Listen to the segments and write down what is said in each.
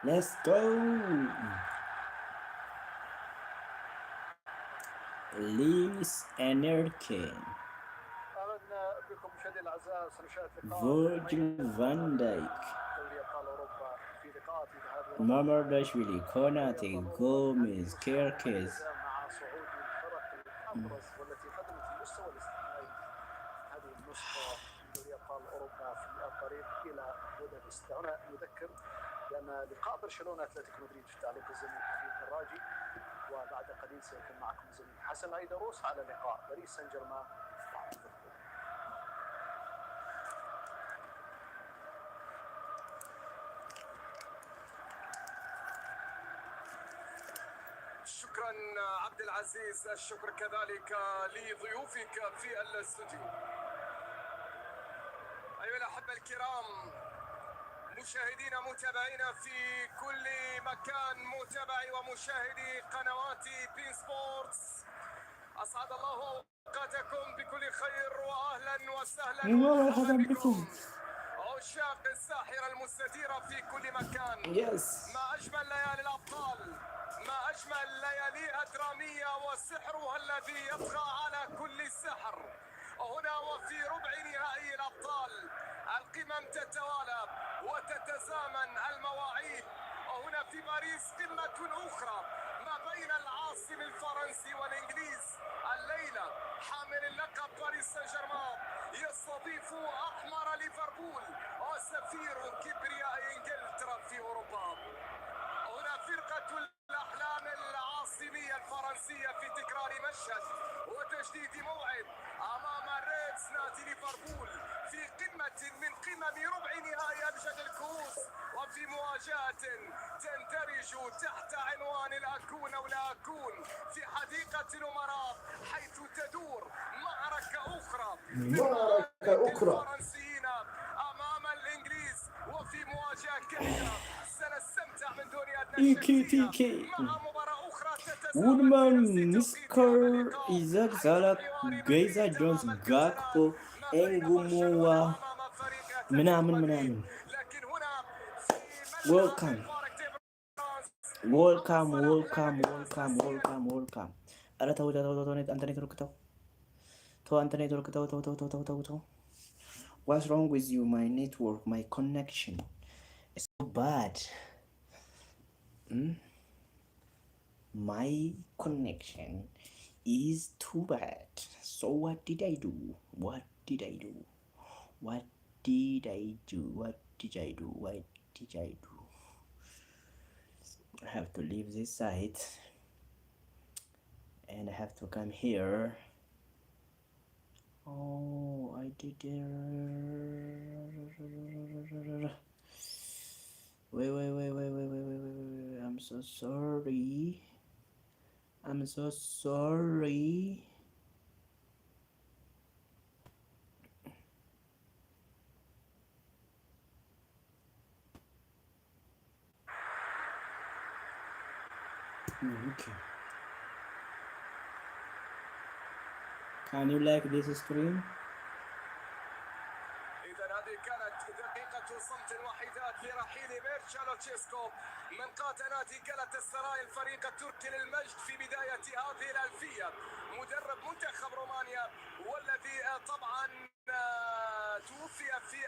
Let's go. Lewis Enrique. أهلا بكم مشاهدينا الأعزاء. سنشاهد لقاء Virgil van Dijk. دوري أبطال أوروبا في لقاءات ذهاب إيران Mamardashvili, دوري Konate, أبطال أوروبا في هذه Gomez, النسخة Kerkez. المميزة مع صعود الفرق الأبرز والتي قدمت المستوى الاستثنائي هذه النسخة من دوري أبطال أوروبا في الطريق إلى بودابست. هنا نذكر بأن لقاء برشلونة أتلتيكو مدريد في تعليق الزميل حبيب الراجي، وبعد قليل سيكون معكم الزميل حسن أيدروس على لقاء باريس سان جيرمان مع ليفربول. شكرا عبد العزيز، الشكر كذلك لضيوفك في الاستوديو. أيها الأحبة الكرام، مشاهدينا متابعينا في كل مكان، متابعي ومشاهدي قنوات بين سبورتس، أسعد الله أوقاتكم بكل خير وأهلا وسهلا ومرحبا بكم عشاق الساحرة المستديرة في كل مكان. ما أجمل ليالي الأبطال، ما أجمل لياليها الدرامية وسحرها الذي يطغى على كل سحر. هنا وفي ربع نهائي الأبطال القمم تتوالى وتتزامن المواعيد. هنا في باريس قمة أخرى ما بين العاصم الفرنسي والإنجليز. الليلة حامل اللقب باريس سان جيرمان يستضيف أحمر ليفربول وسفير كبرياء إنجلترا في أوروبا. هنا فرقة الأحلام العاصمية الفرنسية في تكرار مشهد وتجديد موعد أمام الريدز نادي ليفربول في قمة من قمم ربع نهائي أمجد الكؤوس، وفي مواجهة تندرج تحت عنوان الأكون أو لا أكون في حديقة الأمراء، حيث تدور معركة أخرى الفرنسيين أمام الإنجليز، وفي مواجهة كبيرة سنستمتع من دون أدنى شك مع مباراة أخرى تتزامن Woodman, بنفس توقيت هذا Nisker, اللقاء، Isaac, حيث Zalak, حوار Geza, مدريد Jones, أمام الكتالان Gakpo, ما بين برشلونة Engumowa, أمام فريق أتلتيكو مدريد. Menamin. لكن هنا في ملعب Welcome. البارك دي برانس، Welcome, محمد صلاح لنا welcome, كلمة welcome, أساسية. welcome, welcome. Ada tahu Anthony turun ke tahu. Tahu Anthony turun ke tahu. What's wrong with you? My network, my connection is so bad. My connection is too bad. So what did I do? What did I do? What did I do? What did I do? What did I do? I have to leave this site and I have to come here. Oh, I did it. Wait. I'm so sorry. I'm so sorry. Okay. Can you like this screen? إذا هذه كانت دقيقة صمت وحدات لرحيل ميرشا لوتشيسكو من قاد نادي جالاتا سراي الفريق التركي للمجد في بداية هذه الألفية، مدرب منتخب رومانيا والذي طبعا توفي في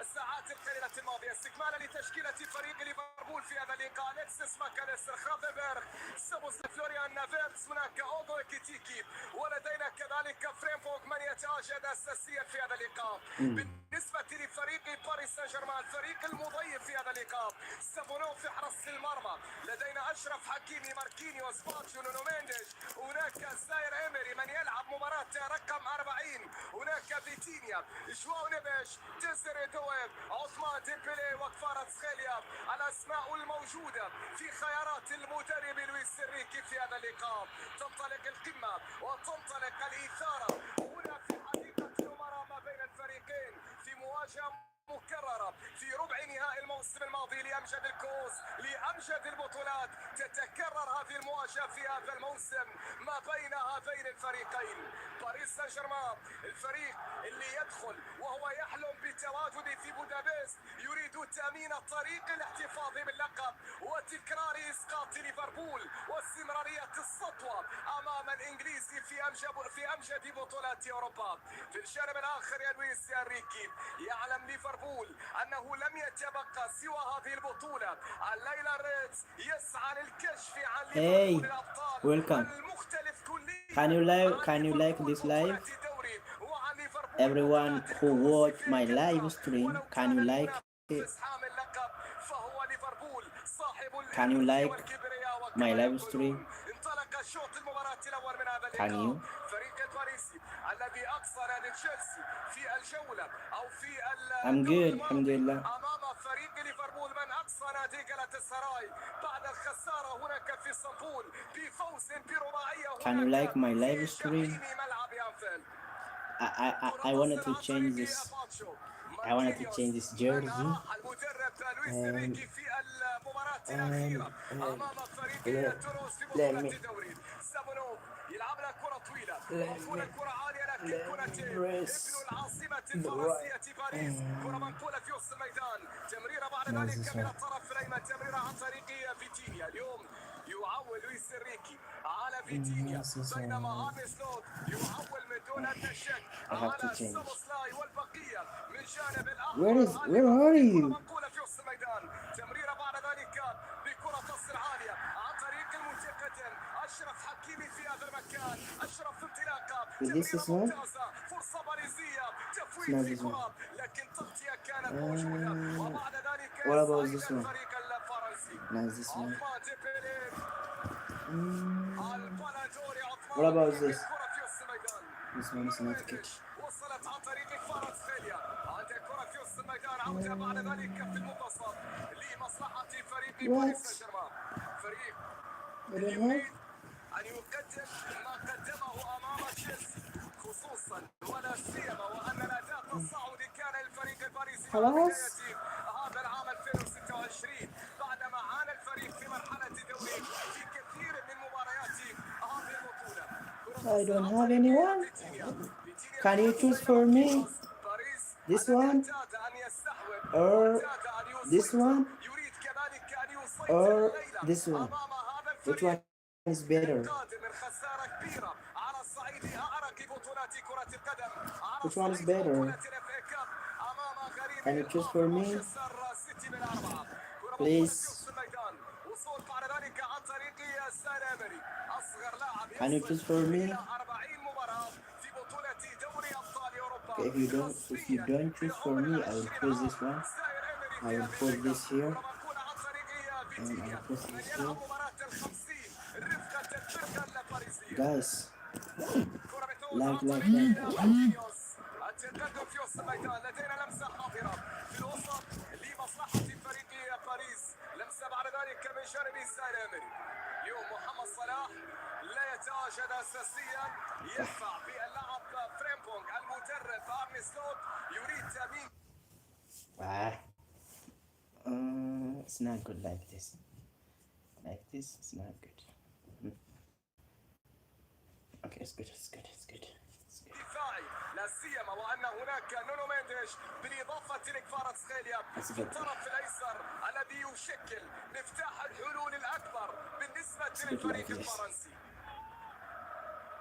الساعات القليلة الماضية. استكمالا لتشكيلة فريق ليفربول في هذا اللقاء: أليكسيس ماكاليستر، خافنبرغ، سابوس، فلوريان نافيرتس، هناك أوغو إكيتيكي، ولدينا كذلك فريمبونغ من يتواجد أساسيا في هذا اللقاء. بالنسبة لفريق باريس سان جيرمان الفريق المضيف في هذا اللقاء: سابونو في حراسة المرمى، لدينا أشرف حكيمي، ماركينيوس، باتشو، نونو مينديش، هناك زاير إيمري من يلعب مباراة رقم 40، هناك فيتينيا، جواو نيفيش، ديزيري دويف، عثمان ديمبلي وكفارة سخيليا، الأسماء الموجودة في خيارات المدرب لويس إنريكي في هذا اللقاء. تنطلق القمة وتنطلق الإثارة هنا في حديقة الأمراء ما بين الفريقين في مواجهة مكررة في ربع نهائي الموسم الماضي لأمجد الكؤوس لأمجد البطولات. تتكرر هذه المواجهة في هذا الموسم ما بين هذين الفريقين. باريس سان جيرمان الفريق اللي يدخل وهو يحلم بالتواجد في بودابست، يريد تأمين طريق الاحتفاظ باللقب وتكرار إسقاط ليفربول واستمرارية السطوة أمام الإنجليزي في أمجد بطولات أوروبا. في الجانب الآخر يا لويس إنريكي يعلم ليفربول أنه لم يتبقى سوى هذه البطولة. الليلة ريدز يسعى للكشف عن ليفربول الأبطال welcome. المختلف كليا. Can you like this live? Everyone who watch my live stream, can you like it? Can you like my live stream? انطلق الشوط المباراة الأول من هذا Can اللقاء. you? فريق الباريسي الذي أقصى نادي تشيلسي في الجولة أو في I'm good, الحمد لله. أمام فريق ليفربول من أقصى نادي جلاتاسراي بعد الخسارة هناك في اسطنبول بفوز برباعية. Can you like my live stream? ملعب أنفيلد. I wanted to change this. I wanted to change this jersey. المدرب لويس إنريكي في المباراة الأخيرة أمام فريق تونس في let بطولة me- الدوري. سابونوف يلعب لها كرة طويلة وكرة كرة عالية لكن كرة press ابن العاصمة the الفرنسية باريس. كرة منقولة في وسط الميدان، تمريرة بعد ذلك من الطرف الأيمن، تمريرة عن طريق فيتينيا. اليوم يعول لويس إنريكي على فيتينيا بينما أرني سلوت يعول من دون أدنى شك على سوبوسلاي والبقية من جانب الآخر. Where are you? منقولة في وسط الميدان، تمريرة بعد ذلك بكرة تصل عالية عن طريق المتقدم أشرف حكيمي في هذا المكان. أشرف انطلاقة، تمريرة ممتازة، فرصة باريزية، تفويت في كرة لكن تغطية كانت موجودة. وبعد ذلك يسعى الفريق الفرنسي. عثمان ديمبélé البلدوري عثمان. What about this? الكرة في وسط الميدان. This one is not good. وصلت عن طريق كفاراتسخيليا. عندك كرة في وسط الميدان، عودة بعد ذلك في المنتصف لمصلحة فريق باريس سان جيرمان. فريق يريد أن يقدم ما قدمه أمام تشيلسي خصوصا ولا سيما وأن الأداء التصاعدي كان للفريق الباريسي مع بداية هذا العام 2026 بعدما عانى الفريق في مرحلة الدوري في كثير من مباريات هذه البطولة. I don't have anyone. Can you choose for me? This one? Or this one? Or this one? Which one is better? Which one is better? Can you choose for me? Please. Can you choose for me? Okay, if you don't choose for me, I will put this one. I will put this here. And I'll put this here. Guys, like. التقدم في وسط الميدان، لدينا لمسة حاضرة في الوسط لمصلحة فريق باريس. لمسة بعد ذلك من جانب سايرمري. اليوم محمد صلاح لا يتواجد أساسيا، يدفع باللاعب فريمبونغ. المدرب أرني سلوت يريد تأمين. It's not good like this. Like this, it's not good. Okay, it's good. دفاعي لا سيما وان هناك نونو مينديش بالاضافه لكفاراتسخيليا في الطرف الايسر الذي يشكل مفتاح الحلول الاكبر بالنسبه للفريق الفرنسي.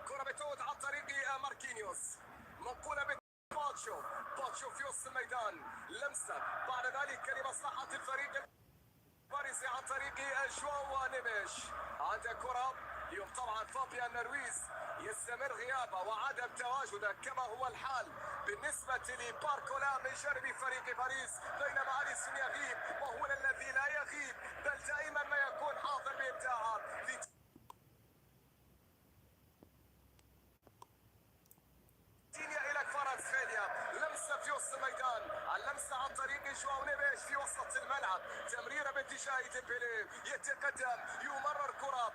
كره بتعود عن طريق ماركينيوس، منقوله باتشو في وسط الميدان. لمسه بعد ذلك لمصلحه الفريق الباريسي عن طريق جواو نيفيش. عندك كره اليوم طبعا فابيان رويز يستمر غيابه وعدم تواجده كما هو الحال بالنسبة لباركولا من جانب فريق باريس، بينما أليسون يغيب وهو الذي لا يغيب بل دائما ما يكون حاضر بإبداعه. فيتينيا إلى كفاراتسخيليا، لمسة في وسط الميدان، اللمسة عن طريق جواو نيفيش في وسط الملعب، تمريرة باتجاه ديمبélé، يتقدم يمرر كرة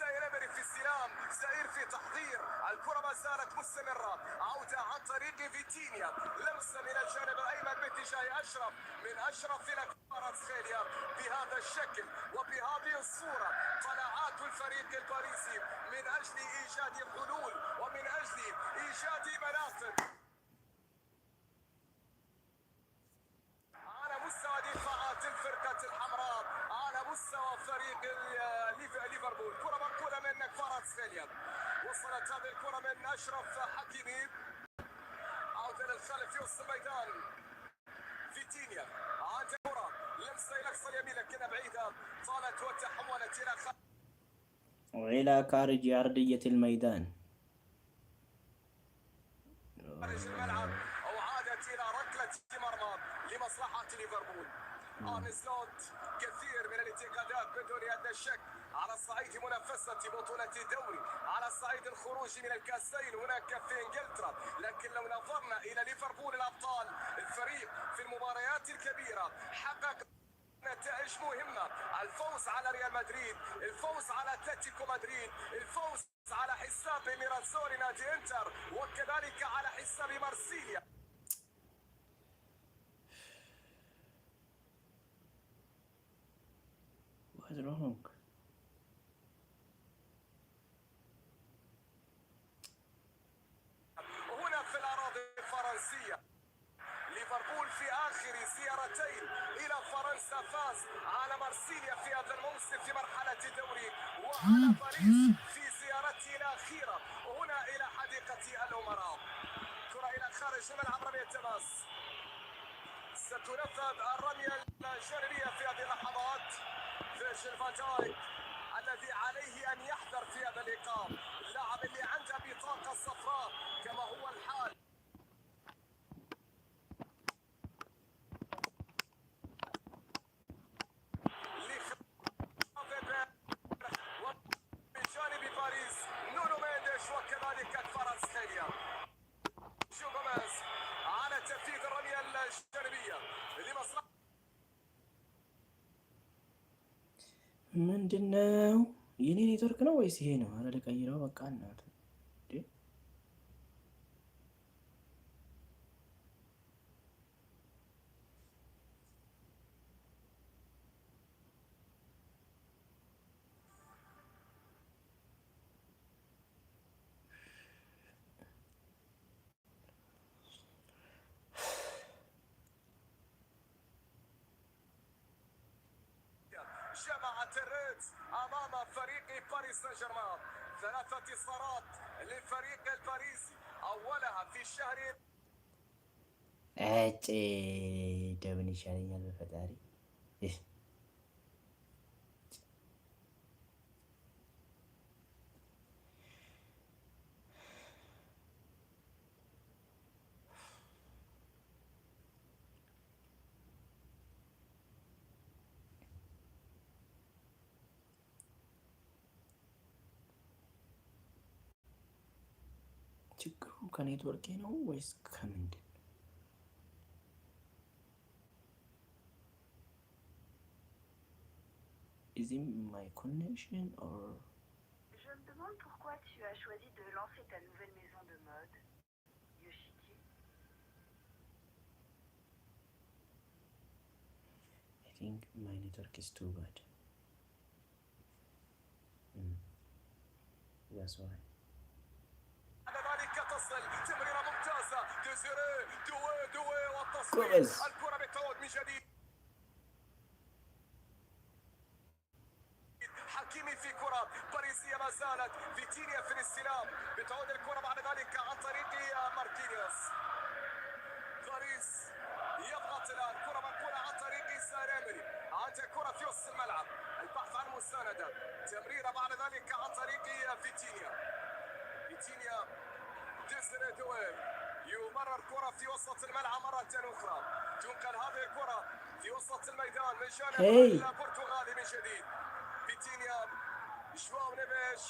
ساير في استلام، ساير في تحضير ما زالت مستمرة. عودة عن طريق فيتينيا، لمسة من الجانب الأيمن باتجاه أشرف، من أشرف إلى كفاراتسخيليا بهذا الشكل وبهذه الصورة. قناعات الفريق الباريسي من أجل إيجاد حلول ومن أجل إيجاد مناطق على مستوى دفاعات الفرقة الحمراء، على مستوى فريق ليفربول. كرة منقولة من كفاراتسخيليا، وصلت هذه الكرة من أشرف حكيمي، عودة للخلف في وسط الميدان. فيتينيا عنده كرة، لمسة إلى أقصى اليمين لكنها بعيدة، طالت وتحولت إلى خارج أرضية الميدان. خارج الملعب، أو عادت إلى ركلة مرمى لمصلحة ليفربول. أرن سلوت كثير من الانتقادات بدون أدنى شك على صعيد منافسة بطولة الدوري، على صعيد الخروج من الكاسين هناك في انجلترا، لكن لو نظرنا إلى ليفربول الأبطال، الفريق في المباريات الكبيرة حقق نتائج مهمة. الفوز على ريال مدريد، الفوز على اتلتيكو مدريد، الفوز على حساب ميراسولي نادي انتر، وكذلك على حساب مارسيليا. What's wrong? هنا في الأراضي الفرنسية، ليفربول في آخر زيارتين إلى فرنسا فاز على مارسيليا في هذا الموسم في مرحلة الدوري، وعلى باريس في زيارته الأخيرة هنا إلى حديقة الأمراء. كرة إلى خارج الملعب، رمية تماس. ستنفذ الرمية الجانبية في هذه اللحظات. فيرجيل فان دايك الذي عليه أن يحذر في هذا اللقاء، اللاعب اللي عنده بطاقة صفراء كما هو الحال. ومن جانب باريس نونو مينديش وكذلك كفاراتسخيليا. جو غوميز على تنفيذ الرمية الجانبية لمصلحة. ምንድን ነው የኔ ኔትወርክ ነው ወይስ ይሄ ነው? አረ ልቀይረው በቃ እናት እንዴ። جمعت الريدز امام فريق باريس سان جيرمان. 3 انتصارات للفريق الباريسي، اولها في الشهر አጭ ደምን ይሻለኛል በፈጣሪ። ችግሩ ከኔትወርኬ ነው ወይስ ከምንድን? Is it my connection or? Je me demande pourquoi tu as choisi de lancer ta nouvelle maison de mode, Yoshiki. I think my network is too bad. That's why. ذلك تصل تمريرة ممتازة، ديزيري دوي والتصوير. كويس. الكرة بتعود من جديد. حكيمي في كرة باريسية ما زالت، فيتينيا في الاستلام، بتعود الكرة بعد ذلك عن طريق ماركينيوس. باريس يضغط الآن، كرة منقولة عن طريق ساريمري، عنده كرة في وسط الملعب، البحث عن مساندة، تمريرة بعد ذلك عن طريق فيتينيا. فيتينيا ديزيري دوي يمرر كرة في وسط الملعب مرة أخرى، تنقل هذه الكرة في وسط الميدان من جانب البرتغالي من جديد. فيتينيا جواو نيفيش.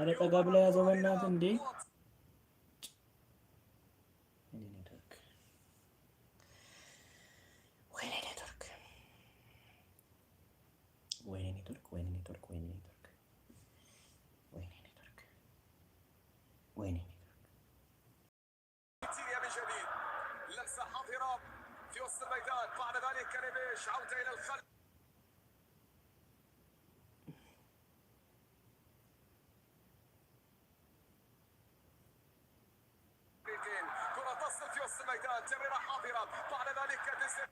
አረ ጠጋ ብላ ያዘው በእናትህ እንዴ። እኔ ኔትወርክ ወይኔ ኔትወርክ ወይኔ ኔትወርክ ወይኔ ኔትወርክ ወይኔ ኔትወርክ ወይኔ ኔትወርክ وين فيتينيا من جديد، لمسة حاضرة في وسط الميدان، بعد ذلك كريبيش عودة إلى الخلف. كرة تصل في وسط الميدان، تمريرة حاضرة، بعد ذلك يرجى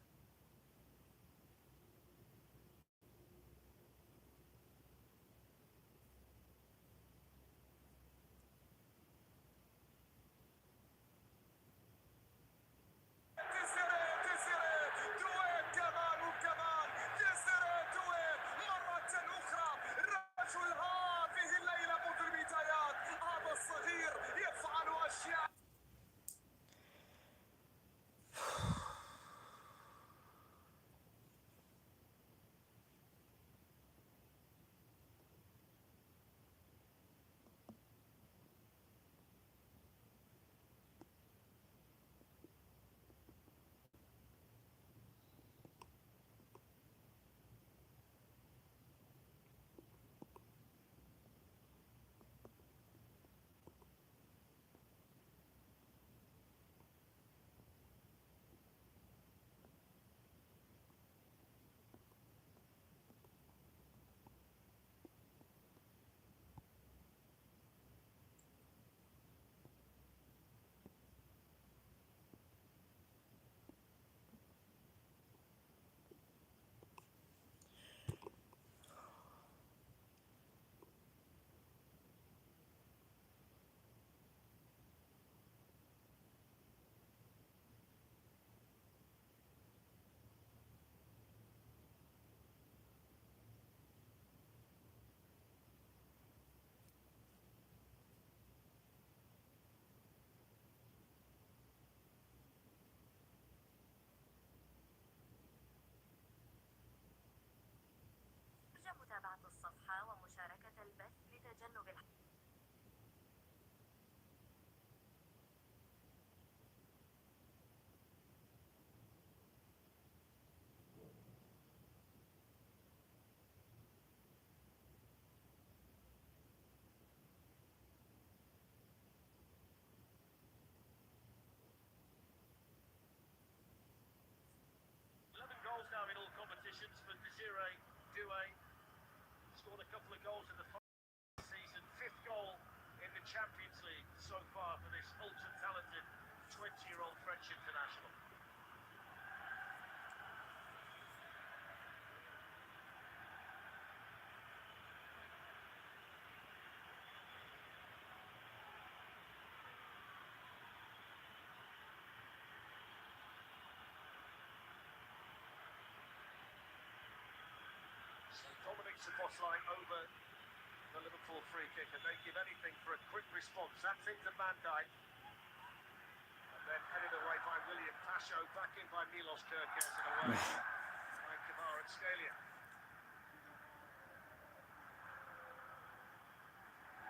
متابعة الصفحة ومشاركة البث لتجنب Goals now in all competitions for Desiree Doué. Scored a couple of goals in the season. 5th goal in the Champions League so far for this ultra-talented 20-year-old French international. Dominic Szoboszlai over the Liverpool free kick, and they give anything for a quick response. That's into Van Dijk, and then headed away by William Pasho, back in by Milos Kerkez, and away by Kvaratskhelia.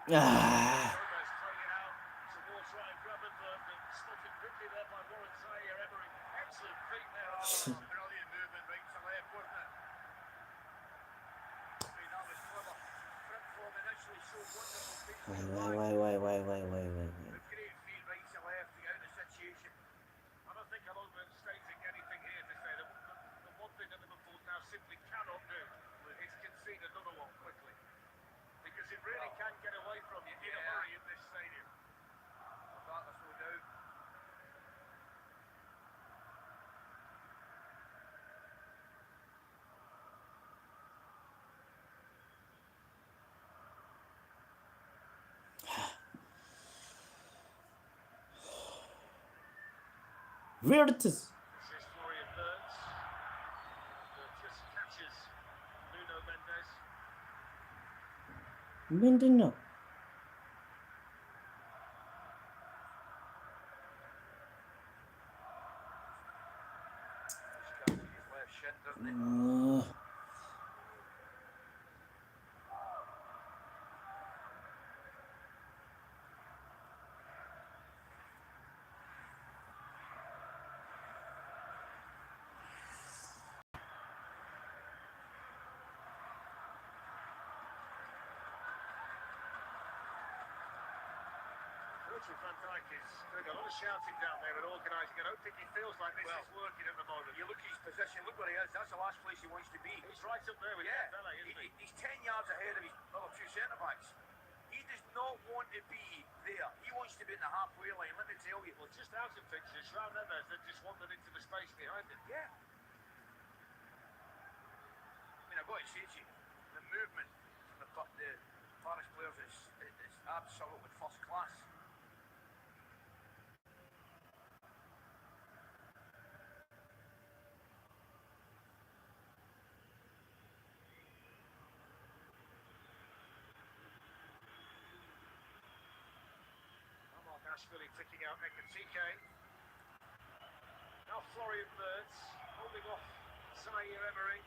Gomez playing it out towards Ryan Gravenberg, and spotted quickly there by Warren Zaire-Emery. Excellent feet there. Brilliant movement right to left, wasn't it? Why? Great feed right to left to get out of the situation. I don't think I'm overstating anything here to say that the one thing that Liverpool now simply cannot do is concede another one quickly. Because it really can get away from you in a hurry in this stadium. That was no doubt. Wirtz. This is Florian Wirtz. Just catches Nuno Mendes. ምንድነው? His left shin, doesn't he? Virgil van Dijk is doing a lot of shouting down there and organising. I don't think he feels like this is working at the moment. You look at his position, look where he is. That's the last place he wants to be. He's right up there with Dembele, isn't he? He's 10 yards ahead of his other two centre-backs. He does not want to be there. He wants to be in the halfway line, let me tell you. Well, just out of fixtures, João Neves then just wandered into the space behind him. Yeah. I mean, I've got to say to you, the movement from the Paris players is absolutely first class. Ashvili picking out Ekatike. Now Florian Wirtz holding off Zaire-Emery.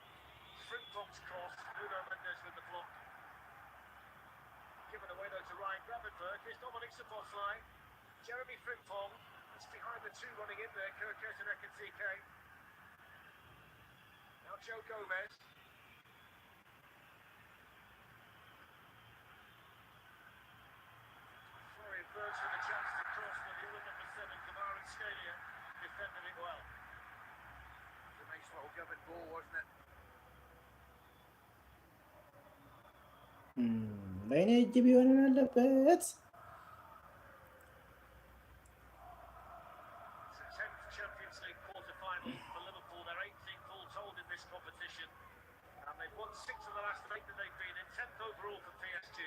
Frimpong's cross. Nuno Mendes with the block. Given away though to Ryan Gravenberg. Here's Dominic Szoboszlai. Jeremy Frimpong. It's behind the two running in there. Kirkes and Ekatike. Now Joe Gomez. Florian Wirtz with a chance to cross, but the other number 7, Kamaran Scalia, defended it well. It was a nice little give and go, wasn't it? በእኔ እጅ ቢሆን አለበት። It's a 10th Champions League quarter-final for Liverpool. They're 18th all told in this competition. And they've won 6 of the last 8 that they've been in. 10th overall for PSG.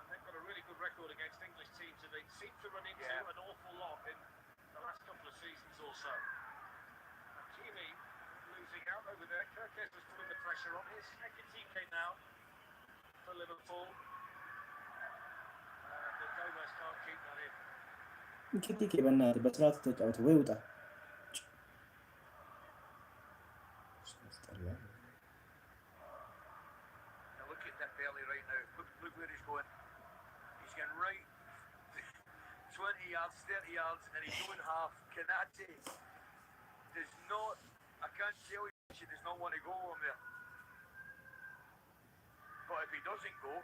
And they've got a really good record against English teams, and they seem to run into an awful lot in the last couple of seasons or so. Hakimi losing out over there. Kirkes was putting the pressure on. Here's Ekatike now for Liverpool. And the Gomez can't keep that in. እንግዲህ በእናትህ በስርዓቱ ተጫወት ወይ ውጣ። Now look at Dembele right now. Look where he's going. He's going right 20 yards, 30 yards, and he's going half. Kanate does not, I can't tell you, she does not want to go on there. But if he doesn't go,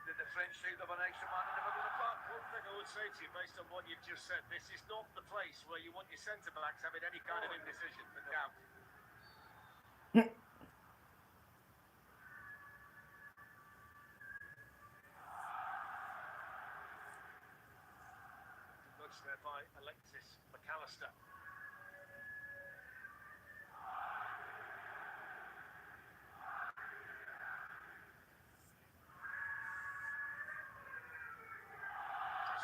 then the French side have an extra man in the middle of the park. One thing I would say to you, based on what you've just said, this is not the place where you want your centre-backs having any kind of indecision for doubt. Nudged there by Alexis McAllister.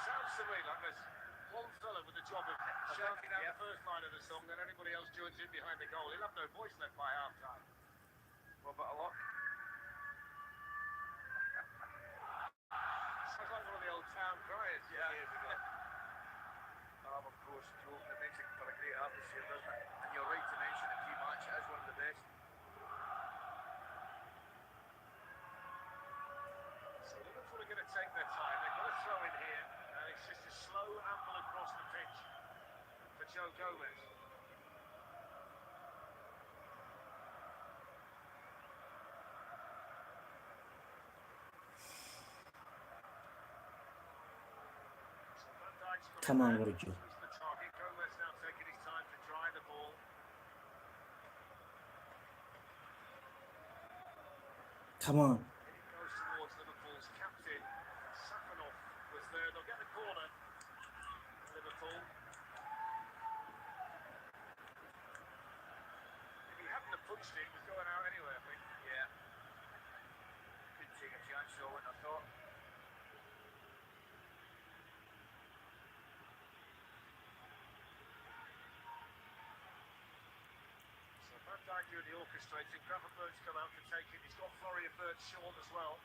Sounds to me like there's one fella with the job of shouting out the first line of the song, then anybody else joins in behind the goal. He'll have no voice left by half-time. Well, but a lot. Sounds like one of the old town criers years ago. Of course, Joe, it makes it for a great atmosphere, doesn't it? And you're right to mention a key match, it is one of the best. So Liverpool are going to take their time. They've got a throw in here, and it's just a slow amble across the pitch for Joe Gomez. So Van Dijk's got Come on, it there. Virgil. He's the target. Gomez now taking his time to dry the ball. Come on. It goes towards Liverpool's captain. Safanov was there. They'll get the corner. Liverpool. If he hadn't have punched it, he was going out anyway, I think. Yeah. Couldn't take a chance, though, when I thought. So Van Dijk doing the orchestrating. Gravenberg's come out to take it. He's got Florian Wirtz short as well.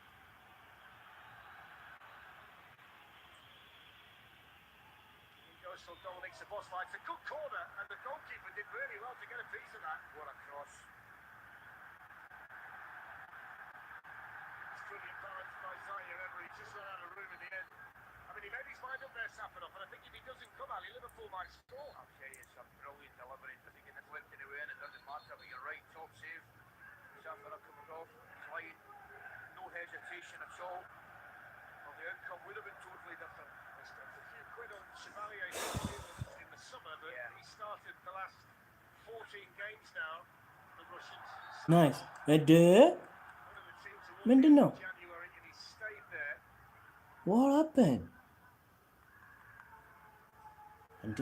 He goes for Dominic Szoboszlai. It's a good corner, and the goalkeeper did really well to get a piece of that. What a cross. It's brilliant balance by Zaire-Emery. Just ran out of room in the end. I mean, he made his mind up there, Safanov, and I think if he doesn't come, Ali, Liverpool might score. I'll tell you, it's a brilliant delivery. I think it's left anyway, and it doesn't matter, but you're right, top save. Safanov coming off, flying, no hesitation at all. Well, the outcome would have been totally different. It's Chevalier's been in the summer, but he started the last 14 games now. The Russians. Nice. One of the teams awarded ምንድን in ነው? January, and he stayed there. What happened? እንዴ?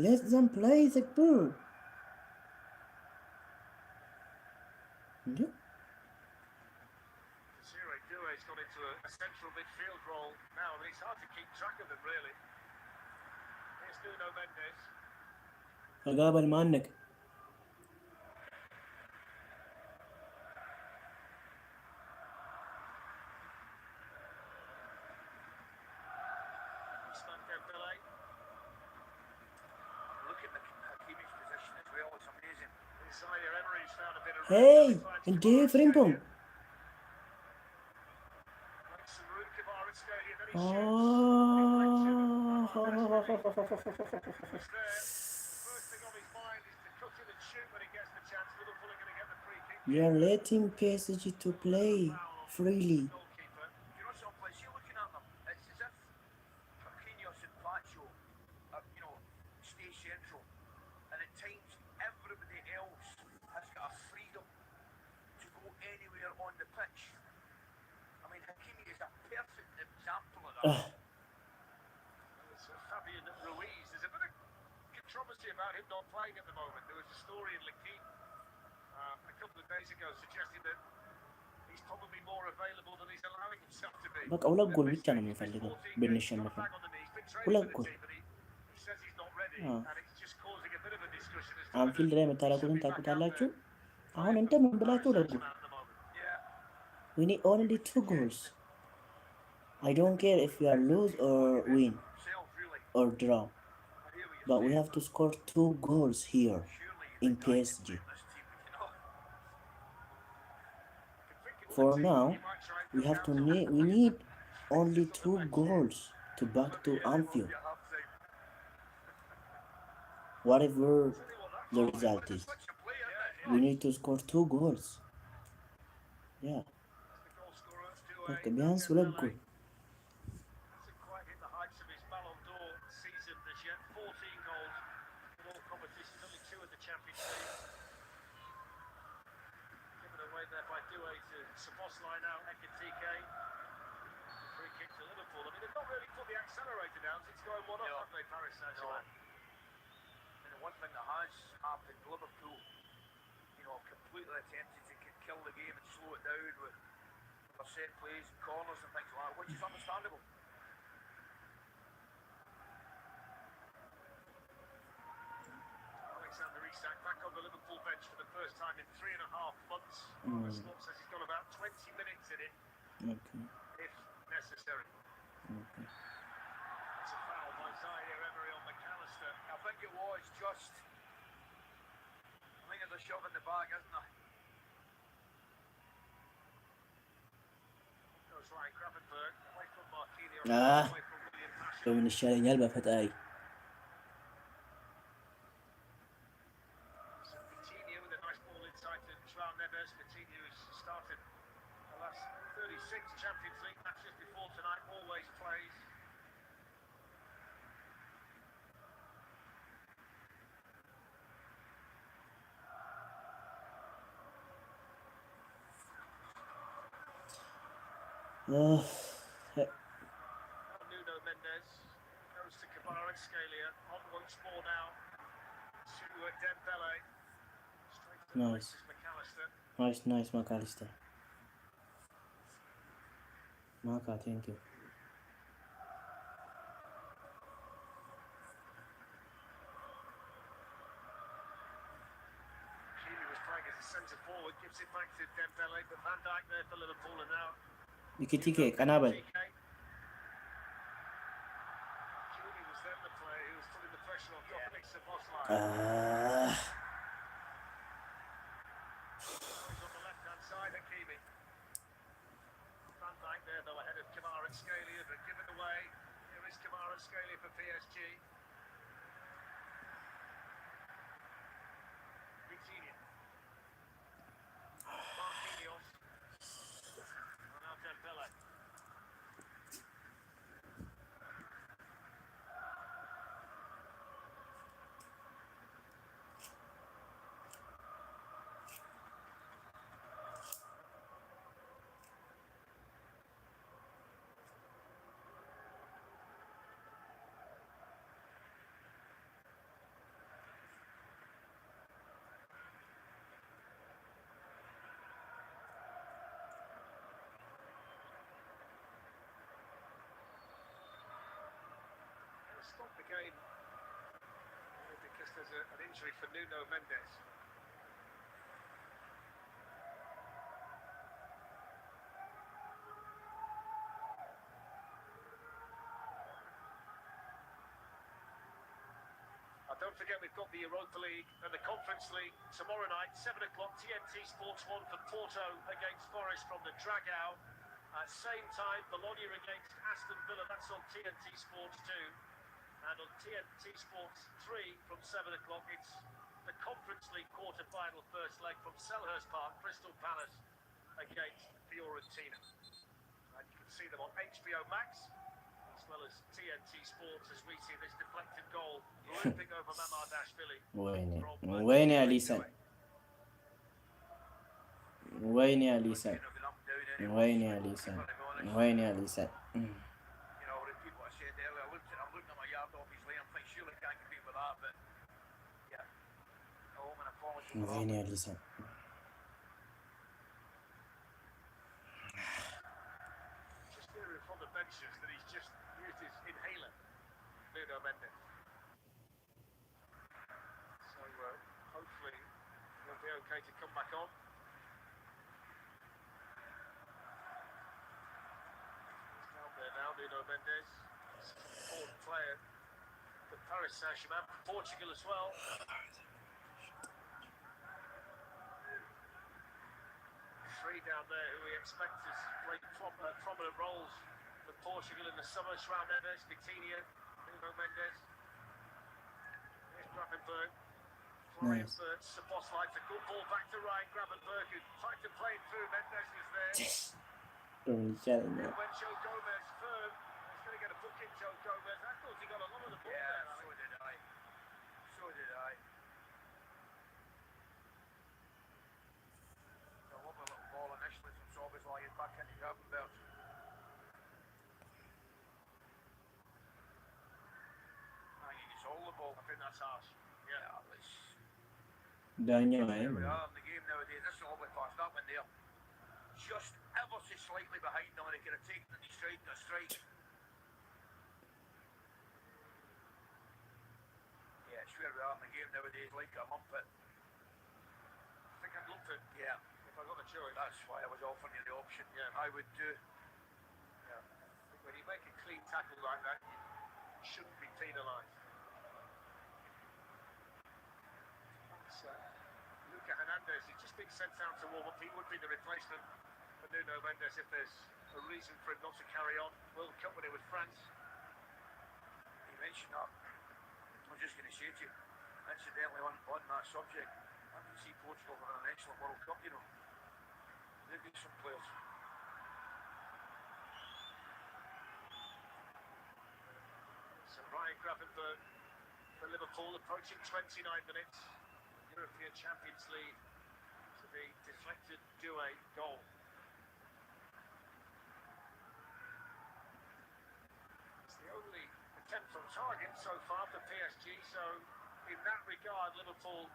Let them play the ball. እንዴ? Desiree Doué's gone into a central midfield role now. I mean, it's hard to keep track of them, really. Here's Nuno Mendes. القابل معنك. Ousmane Dembele. Look at Hakimi's position as well, it's amazing. Zaire Emery's found a bit of Hey, room. Finds እንዴ Kvaratskhelia. ፍሬምፖንግ Makes some room, Kvaratskhelia, then he Oh. was there. First thing on his mind is to cut in and shoot when he gets the chance. Liverpool are going to get the free kick. We are letting PSG to play freely. Goalkeeper. You know some place, you're looking at them, it's as if Marquinhos and Pacho stay central, and at times everybody else has got a freedom to go anywhere on the pitch. I mean, Hakimi is a perfect example of that. It's Fabian Ruiz. There's a bit of controversy about him not playing at the moment. There was a story in L'Equipe a couple of days ago suggesting that he's probably more available than he's allowing himself to be. በቃ ሁለት ጎል ብቻ ነው የምንፈልገው ብንሸነፍ። ሁለት ጎል አንፊልድ ላይ የምታደርጉትን ታውቁታላችሁ። አሁን እንደምን ብላችሁ ሁለት ጎል። We need only 2 goals. I don't care if we are lose or win or draw, but we have to score 2 goals here in PSG. For now, we need only 2 goals to back to Anfield. Whatever the result is, we need to score 2 goals. Yeah. በቃ ቢያንስ ሁለት ጎል። Hasn't quite hit the heights of his Ballon d'Or season as yet. 14 goals in all competitions, only 2 in the Champions League. Given away there by Doué to Szoboszlai now, Ekitike. Free kick to Liverpool. I mean, they've not really put the accelerator down. It's going 1-up, haven't they, Paris Saint-Germain? And the one thing that has happened, Liverpool, completely attempted to kill the game and slow it down with set plays, corners and things like that, which is understandable. Alexander Isak back on the Liverpool bench for the first time in 3.5 months. The squad says he's got about 20 minutes in it, Okay. if necessary. Okay. It's a foul by Zaire Emery on McAllister. I think it was just, there's a shove in the back, isn't there? Goes Ryan Gravenberch away from Marquinhos. Ah. Away from William Pasha. ለምን ይሻለኛል በፈጣሪ። So Coutinho with a nice ball inside to João Neves. Coutinho has started the last 36 Champions League matches before tonight, always plays. Uh, Nuno Mendes goes to Kvaratskhelia on once more now to Dembele. Straight to the Nice. places McAllister. nice McAllister. Maka, thank you. Keely was playing as a centre forward, gives it back to Dembele, but Van Dijk there for Liverpool and now. ኢኪቲኬ ቀና በል። Keely was then the player who was putting the pressure on Dominic Szoboszlai. He's on the left-hand side, Hakimi. Van Dijk there, though, ahead of Kvaratskhelia, but given away. Here is Kvaratskhelia for PSG. Coutinho. Marquinhos. And now Dembele. game because there's an injury for Nuno Mendes. Don't forget, we've got the Europa League and the Conference League tomorrow night, 7 o'clock, TNT Sports 1 for Porto against Forest from the Dragao. At same time, Bologna against Aston Villa, that's on TNT Sports 2. And on TNT Sports 3 from 7 o'clock, it's the Conference League quarter-final first leg from Selhurst Park, Crystal Palace against Fiorentina. And you can see them on HBO Max, as well as TNT Sports, as we see this deflected goal looping over Mamardashvili. وين يا ليسان وين يا ليسان وين يا ليسان وين يا ليسان You know, the people I said earlier, I'm looking at my yard obviously, I'm thinking surely can't compete with that, but yeah. Oh, man, apologies. وين يا ليسان Just hearing from the benches that he's just used his inhaler, Nuno Mendes. So hopefully he'll be okay to come back on. He's down there now, Nuno Mendes. He's an important player for Paris Saint-Germain, for Portugal as well. Three down there who we expect to play prominent roles for Portugal in the summer. João Neves, Vitinha, Nuno Mendes. Here's Gravenberg. Flying Nice. for Szoboszlai. A good ball back to Ryan Gravenberg, who tried to play it through. Mendes was there. Don't shout at And when Joe Gomez firm, he's going to get a book in Joe Gomez. I thought he got a lot of the ball Yeah, there. so did I. So did I. A lovely little ball initially from Szoboszlai back into Gravenberg. I think he gets all the ball. I think that's harsh. Yeah. Yeah, it's... دانيو Here we هاي are in the game nowadays. This is a lovely pass. That one there, just ever so slightly behind them, and he could have taken it in straight to strike. Yeah, it's where we are in the game nowadays. Like a mumpet. I think I'd lump it Yeah, if I got the choice. that's why I was offering you the option. Yeah. I would do. Yeah. I think when you make a clean tackle like that, you shouldn't be penalised. Luca Hernandez, he's just been sent out to warm up. He would be the replacement for Nuno Mendes if there's a reason for him not to carry on. World Cup winner with France. You mentioned that. I was just going to say to you, incidentally, on that subject, I can see Portugal having an excellent World Cup, you know. They've got some players. So Ryan Gravenberg for Liverpool, approaching 29 minutes. European Champions League to the deflected Doué goal. It's the only attempt on target so far for PSG, so in that regard Liverpool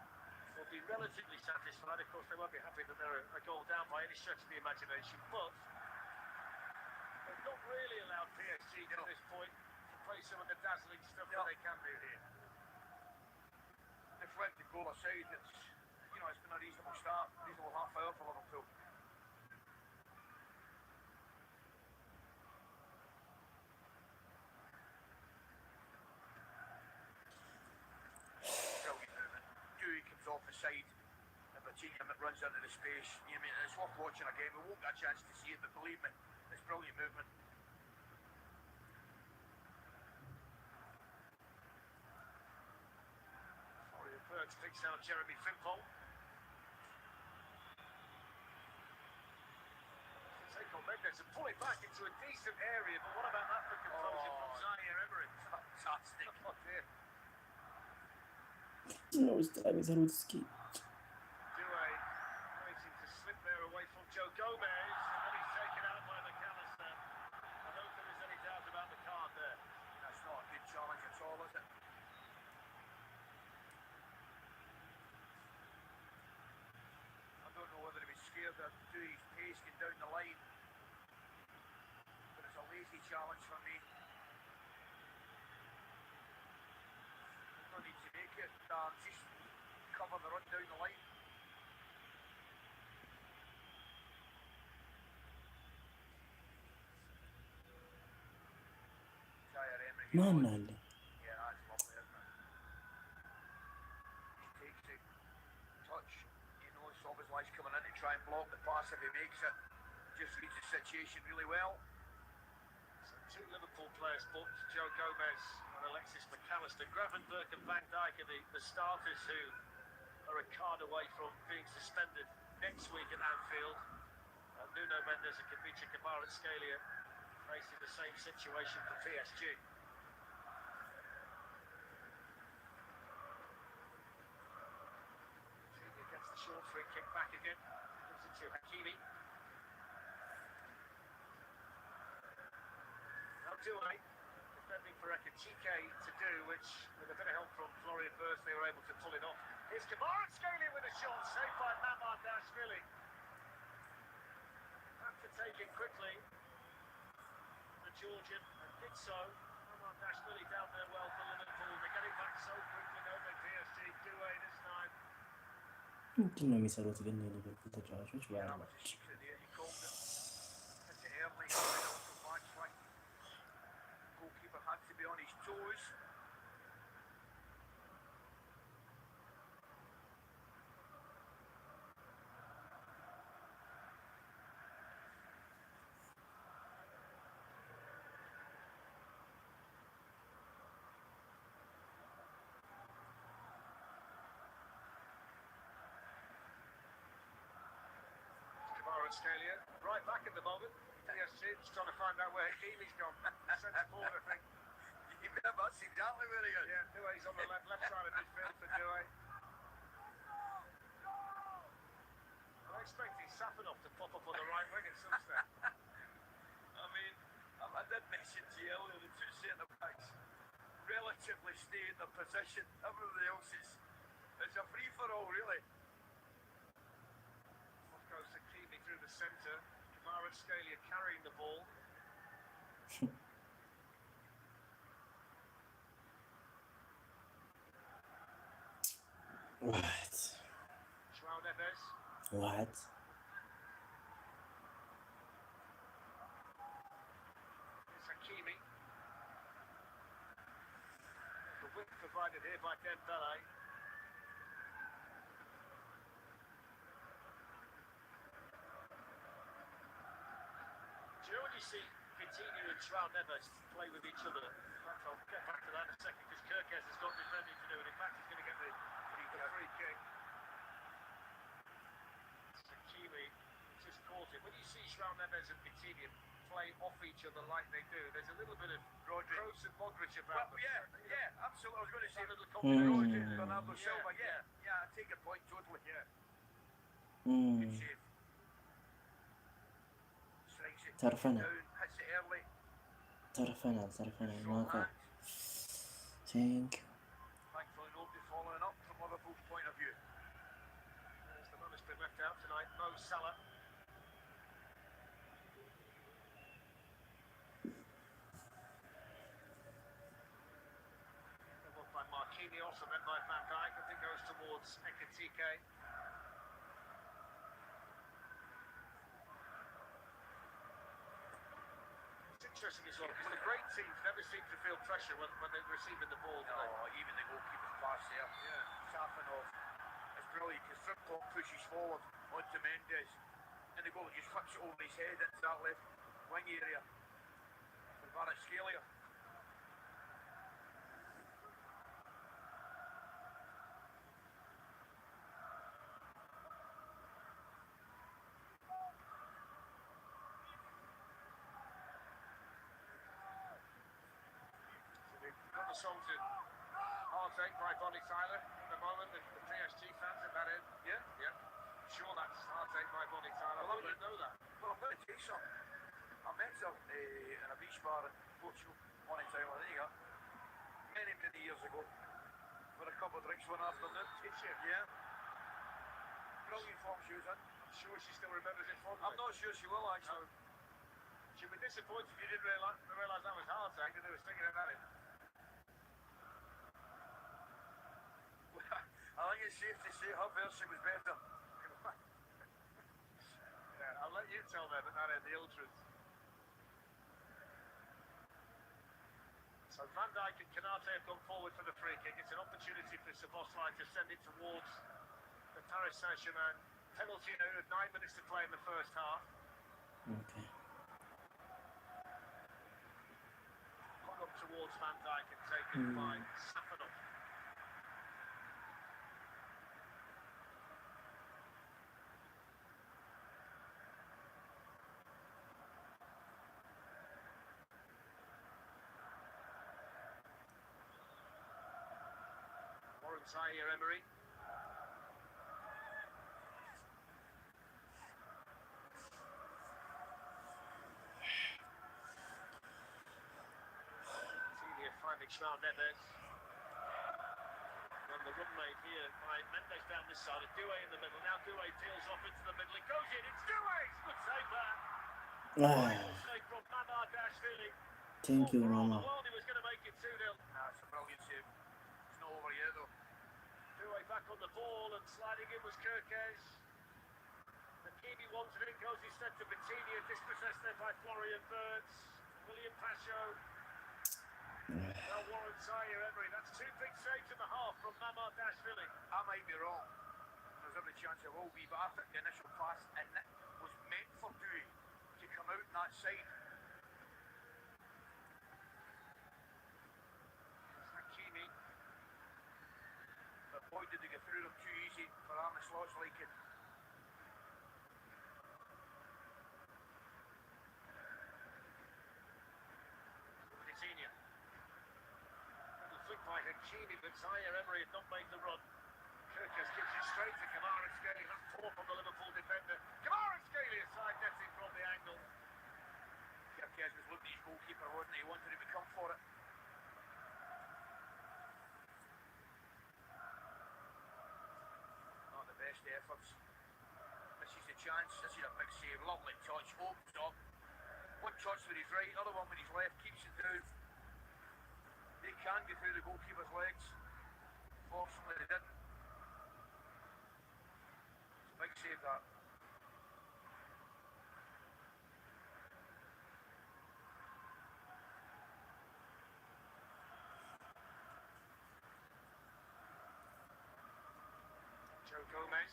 will be relatively satisfied. Of course they won't be happy that they're a goal down by any stretch of the imagination, but they've not really allowed PSG to this point to play some of the dazzling stuff that they can do here. If let the goal aside, it's, you know, it's been a reasonable start, reasonable half hour for Liverpool. Brilliant movement. Dewey comes off the side, and Vitinha runs into the space. You know, I mean, it's worth watching again. We won't get a chance to see it, but believe me, it's brilliant movement. Bergs picks out Jeremy Frimpong. Take on Mendes and pull it back into a decent area, but what about that for composure from Zaire Emery? Fantastic. Oh dear. No, estava Zarutski. Doué waiting to slip there away from Joe Gomez, and then he's taken out by McAllister. I don't think there's any doubt about the card there. That's not a good challenge at all, is it? I don't know whether he was scared of Dewey's pace getting down the line, but it's a lazy challenge for me. no need to make it. Just cover the run down the line. Mannaggia. Yeah, that's lovely, isn't it? He takes it, touch, you know, Soboslai's coming in to try and block the pass if he makes it. Just reads the situation really well. So two Liverpool players booked, Joe Gomez and Alexis McAllister. Gravenberch and Van Dijk are the starters who are a card away from being suspended next week at Anfield. Nuno Mendes and Kvaratskhelia facing the same situation for PSG. Gets the short free kick back again, gives it to Hakimi. Now Doué, defending for Ekitike to do, which with a bit of help from Florian Wirtz they were able to pull it off. Here's Kvaratskhelia with a shot, saved by Mamardashvili. Had to take it quickly, the Georgian, and did so. Mamardashvili down there well for Liverpool. They get it back so quickly, don't they? PSG, Doué this time. يمكن يسألوا تبني ليفربول تجاوز وش Yeah, that بعد was a secret there, he called it. Hit it early, also backslide. Goalkeeper had to be on his toes. Kvaratskhelia, right back at the moment. PSG just trying to find out where Hakimi's gone. Centre forward, I think. Yeah, that's exactly where he is. Yeah, Doué's on the left side of midfield for Doué. I'm expecting Safanov to pop up on the right wing at some stage. I mean, I did mention to you earlier, the two centre backs relatively stay in their position. Everybody else is, it's a free for all, really. Off goes Hakimi through the centre. Kvaratskhelia carrying the ball. What? João Neves. What? It's Hakimi. The width provided here by Dembele. Do you know when you see Coutinho and João Neves play with each other? In fact, I'll get back to that in a second because Kirkes has got defending to do, and in fact he's going to get the free kick. Hakimi just caught it. When you see João Neves and Coutinho play off each other like they do, there's a little bit of Kroos and Modric about them. Yeah, absolutely. I was going to say That little combination. Bernardo Silva. Yeah, I take your point totally. Yeah. Good save. Strikes it تعرف أنا down, hits it early. تعرف أنا From ما كان that, thank you. thankfully nobody following up from Liverpool's point of view. There's the man who's been left out tonight, Mo Salah. Doubled by Marquinhos and then by Van Dijk. I think goes towards Ekitike. It's interesting as well because the great teams never seem to feel pressure when they're receiving the ball. do they? No, even the goalkeeper's pass there. Yeah. Safanov is brilliant because Frimpong pushes forward onto Mendes and the goalie just flips it over his head into that left wing area for Kvaratskhelia. So they've got the song to Heartache by Bonnie Tyler at the moment, the PSG fans at that end. Yeah? Yeah. Sure that's Heartache by Bonnie Tyler. I didn't know that. Well, I'm going to tell you something. I met her in a beach bar in Portugal one time, I think, many years ago, for a couple of drinks one afternoon. Did she? Yeah. Brilliant form she was in. I'm sure she still remembers it fondly. I'm not sure she will actually. She'd be disappointed if you didn't realise that was Heartache and they were singing about it. I think it's safe to say her version was better. Yeah, I'll let you tell them, but that is the ultras. So Van Dijk and Canate have gone forward for the free kick. It's an opportunity for Szoboszlai to send it towards the Paris Saint-Germain penalty area with 9 minutes to play in the first half. Okay. Put up towards Van Dijk and taken by Safanov. Zaire Emery. Senior finding Charles Neves. And the run made here by Mendes down this side. Doué in the middle. Now Doué peels off into the middle. It goes in. It's Doué. Good save there. Good save from Mamardashvili. Thank you, For all the Mama. world, he was going to make it 2-0. That's a brilliant save. It's not over yet though. Doué back on the ball and sliding in was Kirkes. Hakimi wanted it, goes instead to Vitinha, dispossessed there by Florian Wirtz. William Pacho. Now Warren Zaire Emery. That's 2 big saves in the half from Mamardashvili. I might be wrong. There's every chance it will be, but I think the initial pass and that was meant for Doué to come out on that side. Hakimi. But boy, did they get through them too easy for Arne Slot's liking. Vitinha. Little flick by Hakimi, but Zaire Emery had not made the run. Kirkes gives it straight to Kvaratskhelia. That's poor from the Liverpool defender. Kvaratskhelia side netting from the angle. Kirkes was looking at his goalkeeper, wasn't he? He wanted to become for it. Not the best efforts. This is the chance. This is a big save. Lovely touch. Opens up. One touch with his right, other one with his left. Keeps it down. They can get through the goalkeeper's legs. Fortunately, they didn't. It's a big save that. Joe Gomez.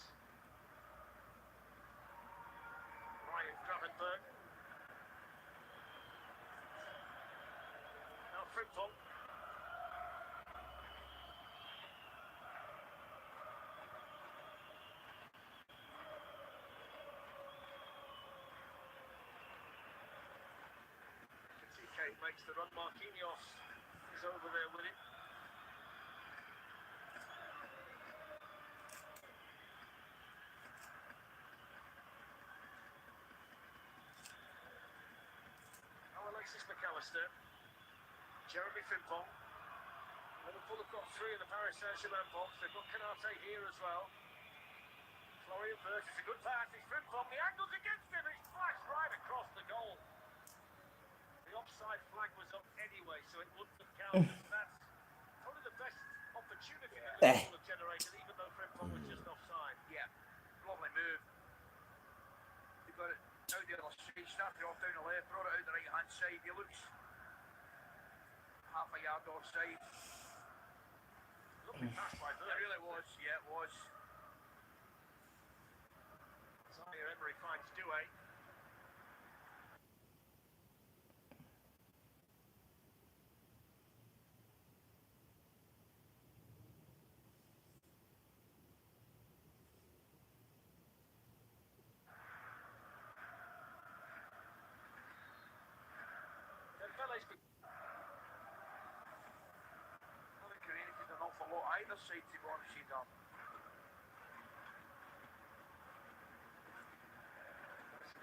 Ryan Gravenberg. Now Frimpong. TK makes the run. Marquinhos is over there with it. Alexis McAllister, Jeremy Frimpong. Liverpool have got 3 in the Paris Saint-Germain box. They've got Canate here as well. Florian Wirtz, it's a good pass. It's Frimpong. The angle's against him. It's flashed right across the goal. The offside flag was up anyway, so it wouldn't have counted. That's probably the best opportunity that Liverpool have generated, even though Frimpong was just offside. Yeah, lovely move. They got it out the other side, started off down the left, brought it out the right hand side. He looks half a yard offside. Lovely pass by It Wirtz. really was, yeah, it was. Zaire Emery finds Doué. Dembele's been I think created an awful lot either side, to be honest with you.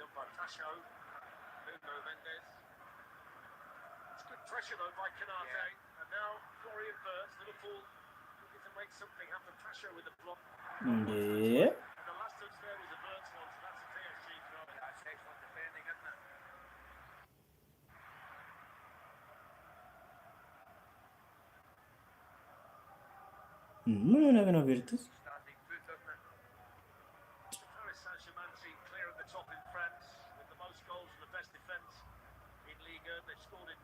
done by Tasho. Nuno Mendes. It's good pressure though by Canate. Yeah. And now Florian Wirtz. Liverpool looking to make something happen. Tasho with the block. Yeah. And the last touch there was a Wirtz one, so that's a PSG throw. That's excellent defending, isn't it? ምን ሆነ ግን ቬርትስ? Standing foot, doesn't it? Paris Saint-Germain team clear at the top in France with the most goals and the best defence in Liga. They've scored in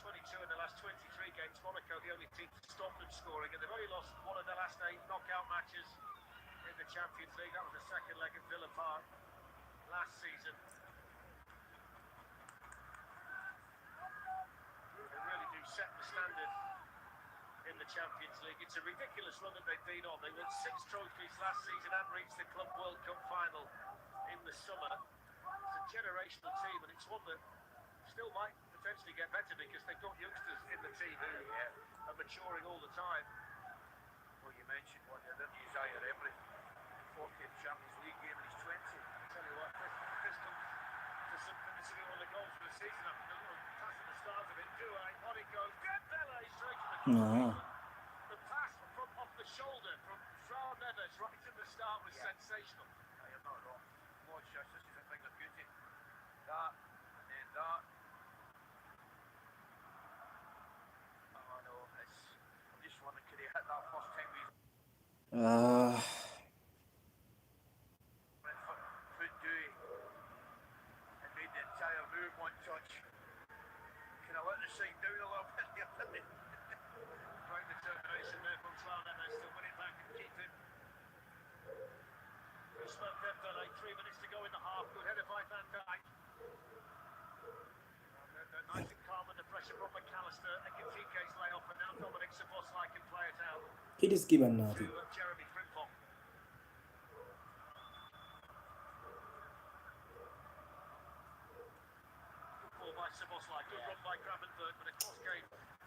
22 in the last 23 games. Monaco, the only team to stop them scoring, and they've only lost one of their last 8 knockout matches in the Champions League. That was the second leg at Villa Park last season. They really do set the standard in the Champions League. It's a ridiculous run that they've been on. They won 6 trophies last season and reached the Club World Cup final in the summer. It's a generational team, and it's one that still might potentially get better because they've got youngsters in the team who are maturing all the time. Well, you mentioned one there, didn't you, Zaire Emery? 40th Champions League game and he's 20. I tell you what, this comes to something that's one of the goals for the season after the little pass at the start of it. On it goes. Dembele straight to the No. The pass from off the shoulder from João Neves right at the start was sensational. No, you're not wrong. Watch this, this is a thing of beauty. That, and then that. Oh no, I'm just wondering, could he hit that first time with his foot Dewey and made the entire move one touch? Can I let the side down a little bit here? Great determination there from João Neves to win it back and keep it. Ousmane Dembele, 3 minutes to go in the half. Good header by Van Dijk. They're nice and calm under pressure from McAllister. Ekitike's layoff, and now Dominic Szoboszlai can play it out ሂድ እስኪ በእናትህ to Jeremy Frimpong. Good ball by Szoboszlai. Good run by Gravenberch, but a close game.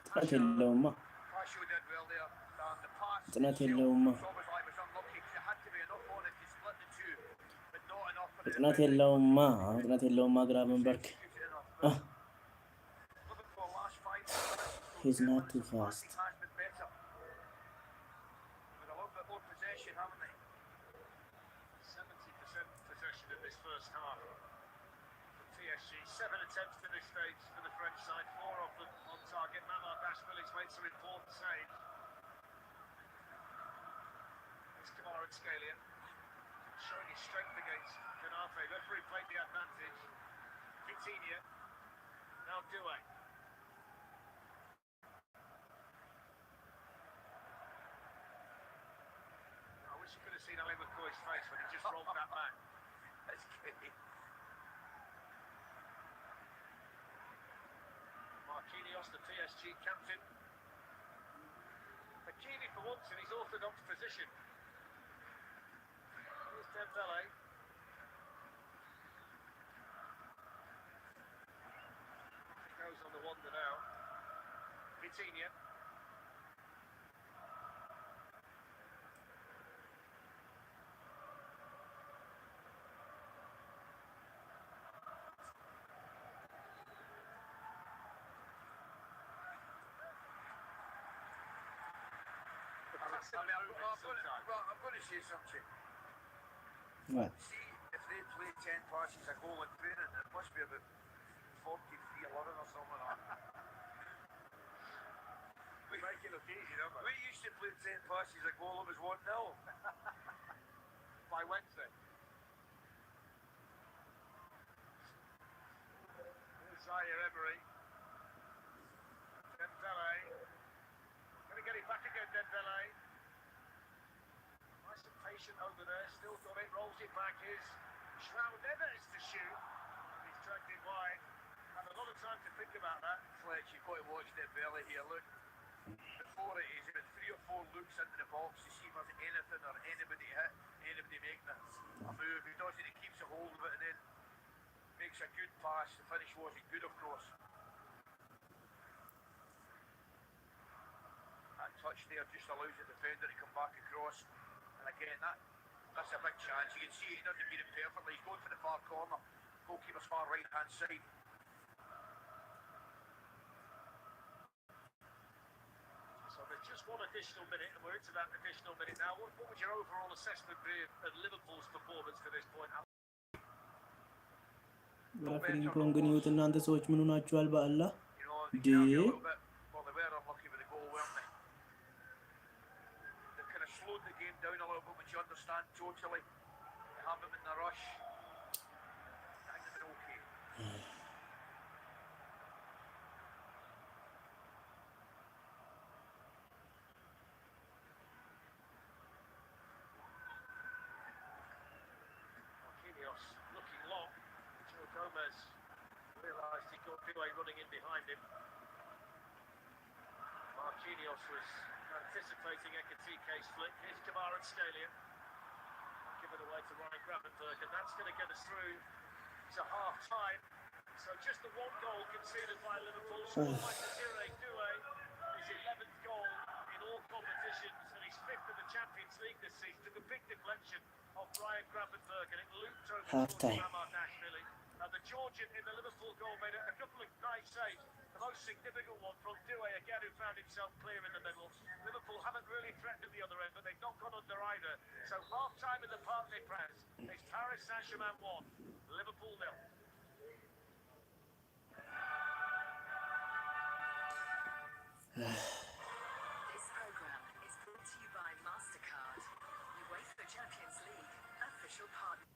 ጥናት የለውማ Casio did well there. And the pass ጥናት itself, የለውማ Szoboszlai was unlucky because there had to be enough on it to split the two, but not enough for the ጥናት የለውማ ጥናት የለውማ ግራቨንበርክ Liverpool last 5 minutes. He's not too fast. Has been better. With a little bit more possession, haven't they? 70% possession in this first half. For PSG, 7 attempts to this stage for the French side, 4 of them on target. Mamardashvili's made some important saves. It's Kvaratskhelia showing his strength against Canate. Referee played the advantage. Vitinha. Now Doué. I wish you could have seen Ali McCoy's face when he just rolled that back. That's great. Marquinhos, the PSG captain. Hakimi for once in his orthodox position. Here's Dembele. He goes on the wander now. Vitinha. I'm going to say something. What? See, if they play 10 passes a goal in training, it must be about 43-11 or something like that. We make it look easy, don't we? We used to play 10 passes a goal, it was 1-0. By Wednesday. Here's Zaire Emery. Dembele. Going to get it back again, Dembele. Nice and patient over there. Still got it. Rolls it back. Here's João Neves to shoot. He's dragged it wide. Had a lot of time to think about that. Fletch, you've got to watch Dembele here, look. Before it, he's had 3 or 4 looks into the box to see if there's anything or anybody hit, anybody making a move. He does it, he keeps a hold of it and then makes a good pass. The finish wasn't good, of course. That touch there just allows the defender to come back across. And again, that's a big chance. You can see he doesn't beat it perfectly. He's going for the far corner. Goalkeeper's far right-hand side. So there's just one additional minute, and we're into that additional minute now. What would your overall assessment be of Liverpool's performance to this point? ፍሪምፖንግ ኒውት እናንተ ሰዎች ምን ሆናችኋል? በአላህ You know, they can have a little bit, well, they were unlucky with the goal, weren't they? They could have totally. They have him in the rush. I think they've been okay. Marquinhos looking long. Joe Gomez realised he got Doué running in behind him. Marquinhos was anticipating Ekatike's flick. Here's Kamara Scalia. Give it away to Ryan Gravenberg, and that's going to get us through to half-time. So just the one goal conceded by Liverpool, scored by Desiree Doué, his 11th goal in all competitions, and he's 5th in the Champions League this season. Took a big deflection of Ryan Gravenberg, and it looped over Half-time. towards Amardashvili. And the Georgian in the Liverpool goal made a couple of nice saves. The most significant one from Doué again, who found himself clear in the middle. Liverpool haven't really threatened at the other end, but they've not gone under either. So half-time in the Parc des Princes. It's Paris Saint-Germain 1, Liverpool 0. This program is brought to you by MasterCard, UEFA Champions League official partner.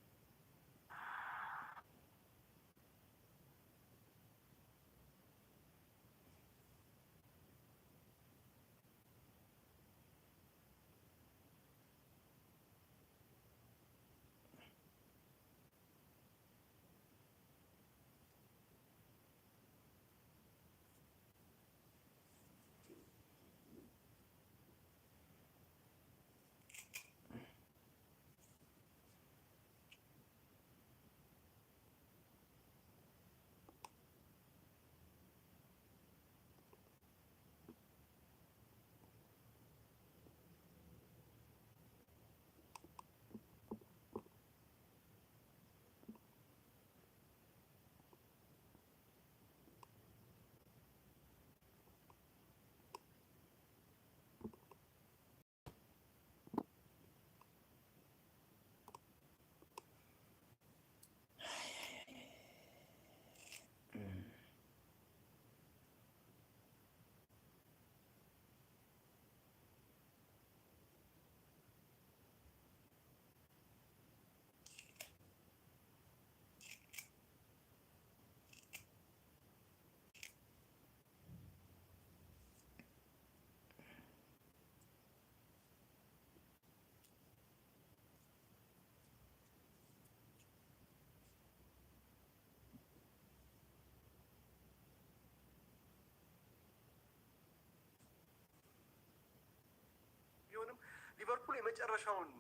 ቢሆንም ሊቨርፑል የመጨረሻውን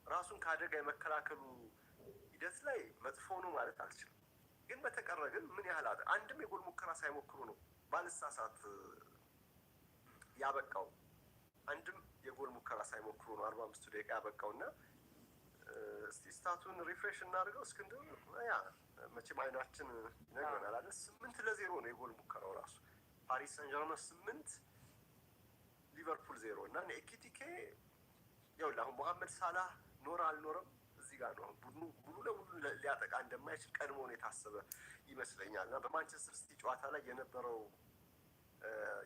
ራሱን ከአደጋ የመከላከሉ ሂደት ላይ መጥፎ ነው ማለት አልችልም። ግን በተቀረ ግን ምን ያህል አንድም የጎል ሙከራ ሳይሞክሩ ነው ባልሳሳት ያበቃው። አንድም የጎል ሙከራ ሳይሞክሩ ነው 45 ደቂቃ ያበቃውና እስቲ ስታቱን ሪፍሬሽ እናድርገው እስክንድር። ያ መቼም አይናችን ይነግረናል አይደል? 8-0 ነው የጎል ሙከራው ራሱ። ፓሪስ ሰን ጀርመን 8 ሊቨርፑል 0 እና ኤኪቲኬ ያው ለአሁን መሐመድ ሳላህ ኖረ አልኖረም እዚህ ጋር ነው። ቡድኑ ለሙሉ ሊያጠቃ እንደማይችል ቀድሞ ነው የታሰበ ይመስለኛል። እና በማንቸስተር ሲቲ ጨዋታ ላይ የነበረው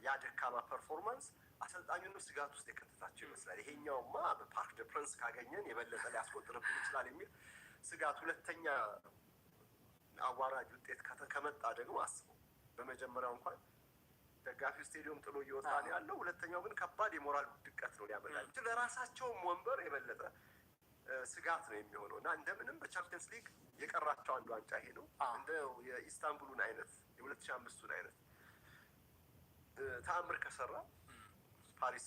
ያ ደካማ ፐርፎርማንስ አሰልጣኙንም ስጋት ውስጥ የከተታቸው ይመስላል። ይሄኛውማ በፓርክ ደ ፕረንስ ካገኘን የበለጠ ሊያስቆጥርብን ይችላል የሚል ስጋት፣ ሁለተኛ አዋራጅ ውጤት ከመጣ ደግሞ አስበው። በመጀመሪያው እንኳን ደጋፊው ስቴዲየም ጥሎ እየወጣ ነው ያለው። ሁለተኛው ግን ከባድ የሞራል ድቀት ነው ሊያመጣ ይችላል። ለራሳቸውም ወንበር የበለጠ ስጋት ነው የሚሆነው እና እንደምንም በቻምፒየንስ ሊግ የቀራቸው አንዱ ዋንጫ ይሄ ነው። እንደ የኢስታንቡሉን አይነት የ2005ቱን አይነት ተአምር ከሰራ ፓሪስ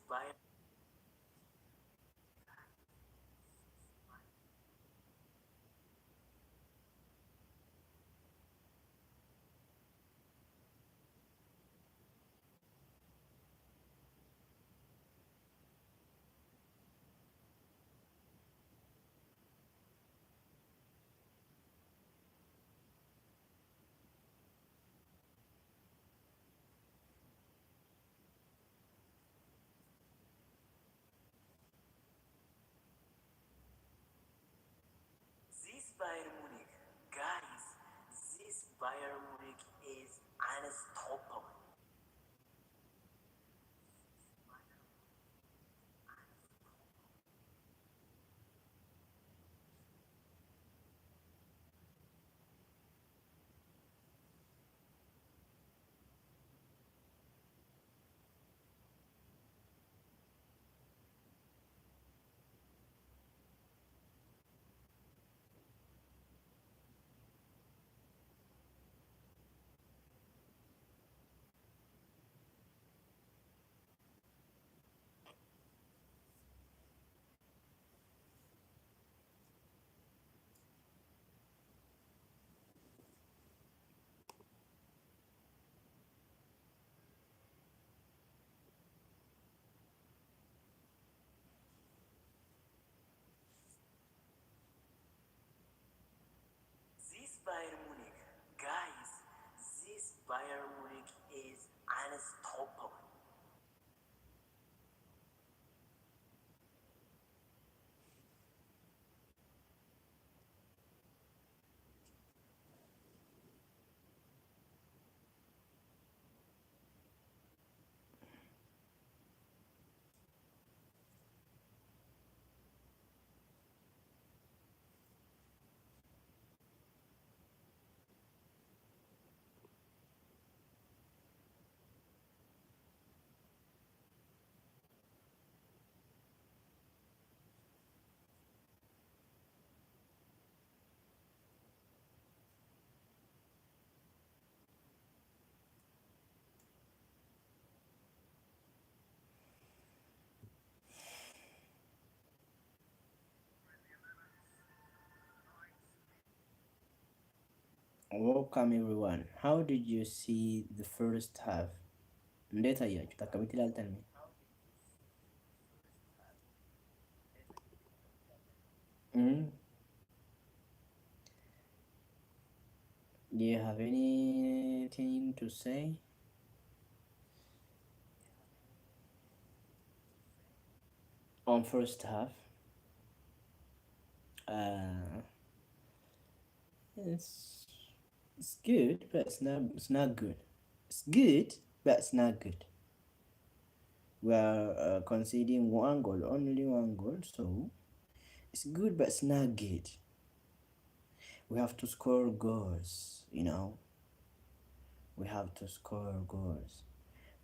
This Bayern Munich, guys, this Bayern Munich is unstoppable. This Bayern Munich, guys, this Bayern Munich is unstoppable. Welcome everyone. How did you see the first half? እንዴት አያችሁት? አካባቢ ላልተን Do you have anything to say? On first half, it's it's good, but it's not good. It's good, but it's not good. We are conceding one goal, only one goal, so it's good, but it's not good. We have to score goals, We have to score goals.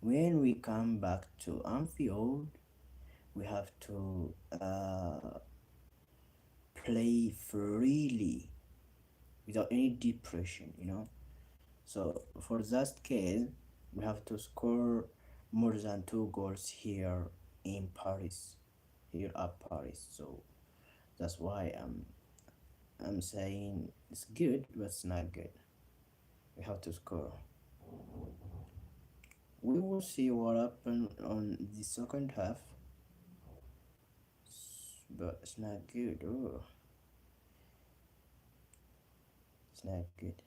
When we come back to Anfield, we have to play freely without any depression, So for that case, we have to score more than 2 goals here in Paris, here at Paris. So that's why I'm saying it's good, but it's not good. We have to score. We will see what happened on the second half, but it's not good. Oh, it's not good.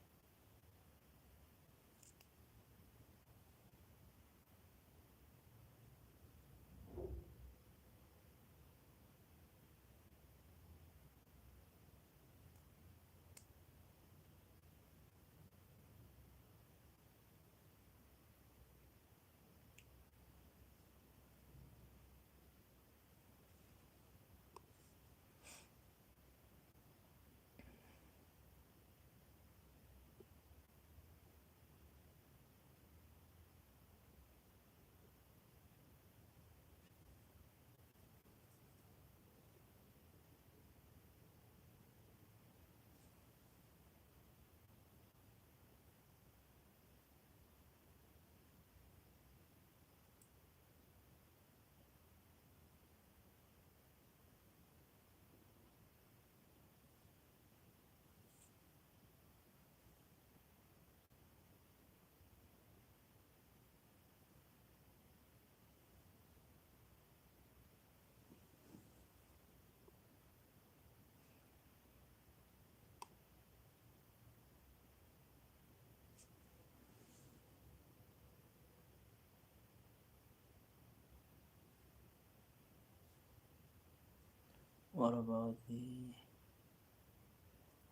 What about the...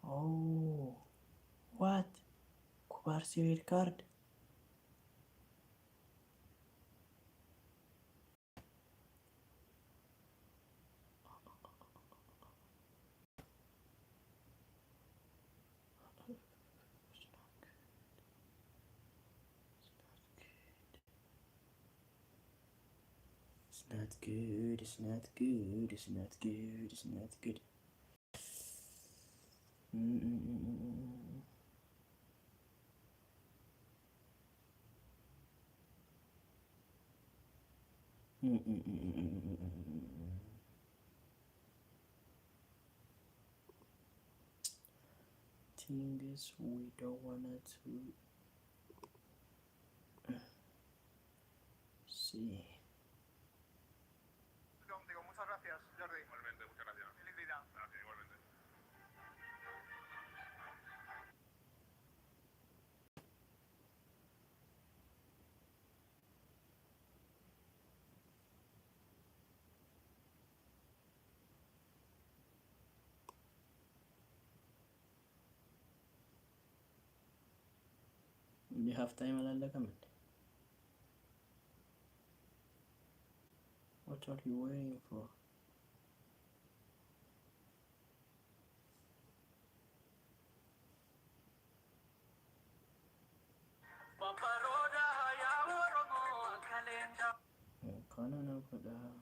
Oh, what? Kubarsi card. It's not good, it's not good, it's not good, it's not good. Thing is, we don't wanna to see. Digo, muchas gracias, Jordi. Igualmente, muchas gracias. Feliz vida. Gracias, igualmente. You have time على comment. What are you waiting for? قانون كلها.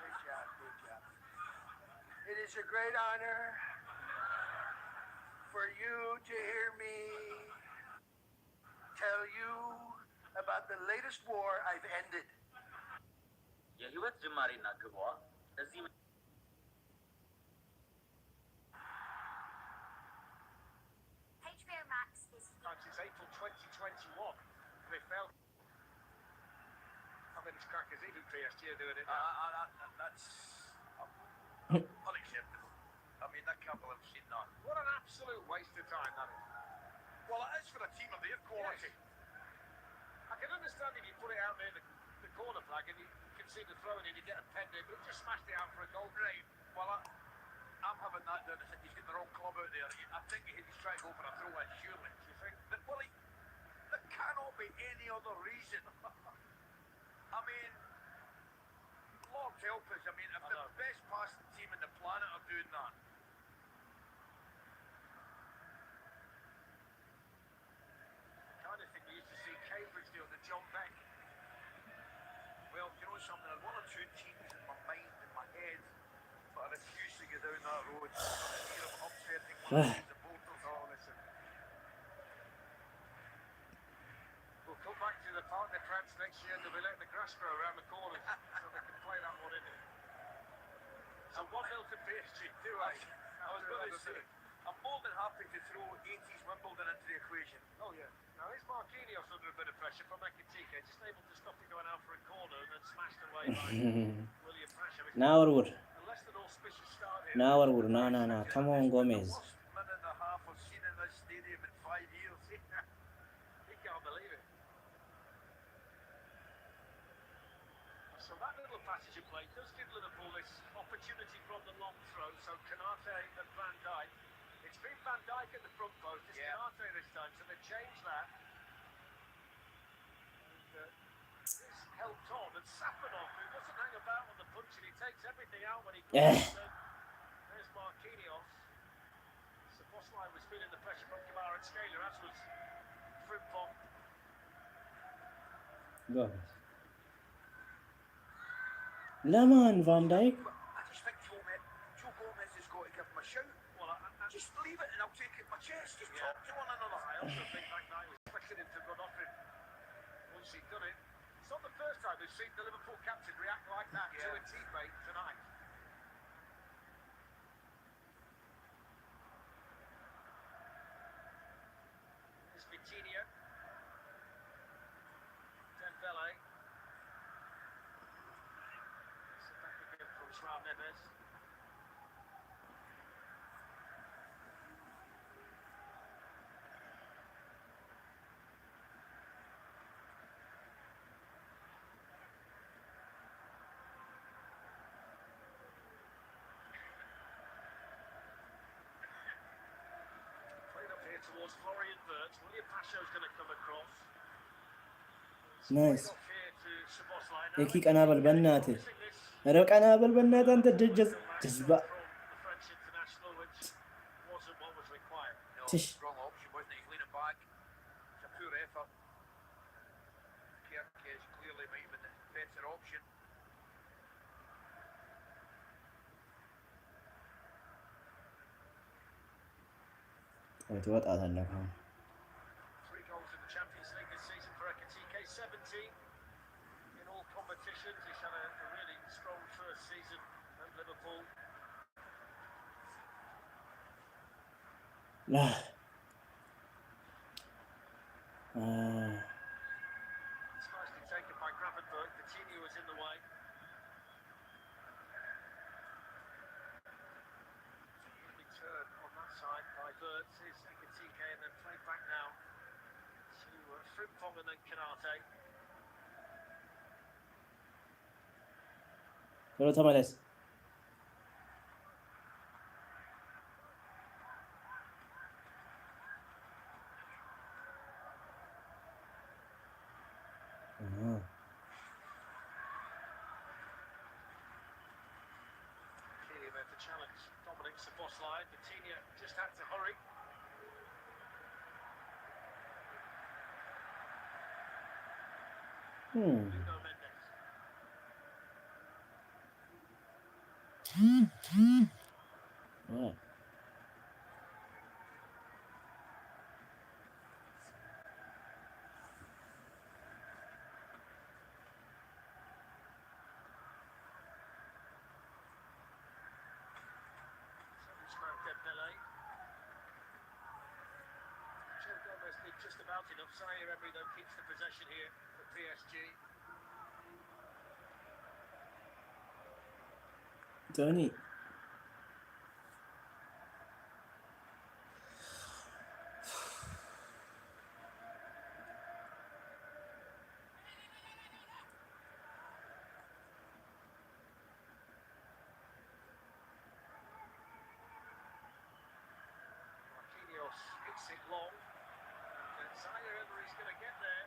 Good job, good job. It is a great honor for you to hear me tell you about the latest war I've ended. የህይወት ጅማሬና ግቧ እዚህ HBO Max is Since April 2021, they failed. I mean, it's crackers, even PSG are doing it now. That's unacceptable. I mean, I can't believe I've seen that. What an absolute waste of time that is. Well, it is for a team of their quality. I can understand if you put it out there in the corner flag and you can see the throw in and you get a pen in, but he just smashed it out for a goal. Right. Well, I'm having that down. He's got the wrong club out there. I think he's trying to go for a throw in, surely. Do you think? Well, there cannot be any other reason. I mean, Lord help us. I mean, if the best passing team in the planet are doing that. The kind of thing we used to see Cambridge do at the John Beck. Well, you know something, there's one or two teams in my mind, in my head, but I refuse to go down that road. I'm fear of upsetting one of the supporters. Oh, listen. We'll come back to the Parc des Princes next year and they'll be letting the grass grow around the corners so they can play that one in. So 1-0 to PSG, do I? I was going to say, I'm more than happy to throw 80s Wimbledon into the equation. Oh, yeah. Now, is Marquinhos under a bit of pressure from Ekitike, just able to stop it going out for a corner and then smashed away by William Pressure? Now what would? A less than auspicious start here. Now what would? No. Come on, Gomez. The worst minute and a half I've seen in this stadium in 5 years. He can't believe it. So that little passage of play does give Liverpool this opportunity from the long throw. So Canate and Van Dijk. It's been Van Dijk at the front post. It's Canate this time, so they've changed that. And this helped on. And Safanov, who doesn't hang about on the punch, and he takes everything out when he comes. There's Marquinhos. Szoboszlai was feeling the pressure from Kamara and Scaler, as was Frimpong. Gomez. Lemon, Van Dijk. I just think Joe Gomez has got to give him a shout. Well, Just leave it and I'll take it in my chest. Just talk to one another. I also think that guy was expecting him to run off him once he'd done it. It's not the first time we've seen the Liverpool captain react like that to a teammate tonight. There's Vitinha. Dembele. So back again from Joao Neves. Towards Florian Wirtz. William Pasho's going to come across. Nice. Off here to Szoboszlai. Now Eki ቀናበል በእናትህ ኧረ ቀናበል በእናትህ አንተ ጀዝባ from the French international, which wasn't what was required. No, Tish. wrong option, wasn't it? He's leaning back. It's a poor effort. Kerkez clearly might have been the better option. ትወጣታለህ አሁን 3 goals in the Champions League this season for Ekitike, 17 in all competitions. He's had a really strong first season at Liverpool. It's nicely taken by Gravenberch. Vitinha was in the way. Lovely turn on that side by Wirtz. Is Ekitike and then played back now to Frimpong and then Canate. ቶሎ ተመለስ Clearly about to challenge Dominic Szoboszlai. Vitinha just had to hurry. Nuno Mendes. Right. Ousmane Dembele. Joe Gomez did just about enough. Zaire Emery though keeps the possession here for PSG. Tony Marquinhos hits it long. And Zaire Emery's going to get there.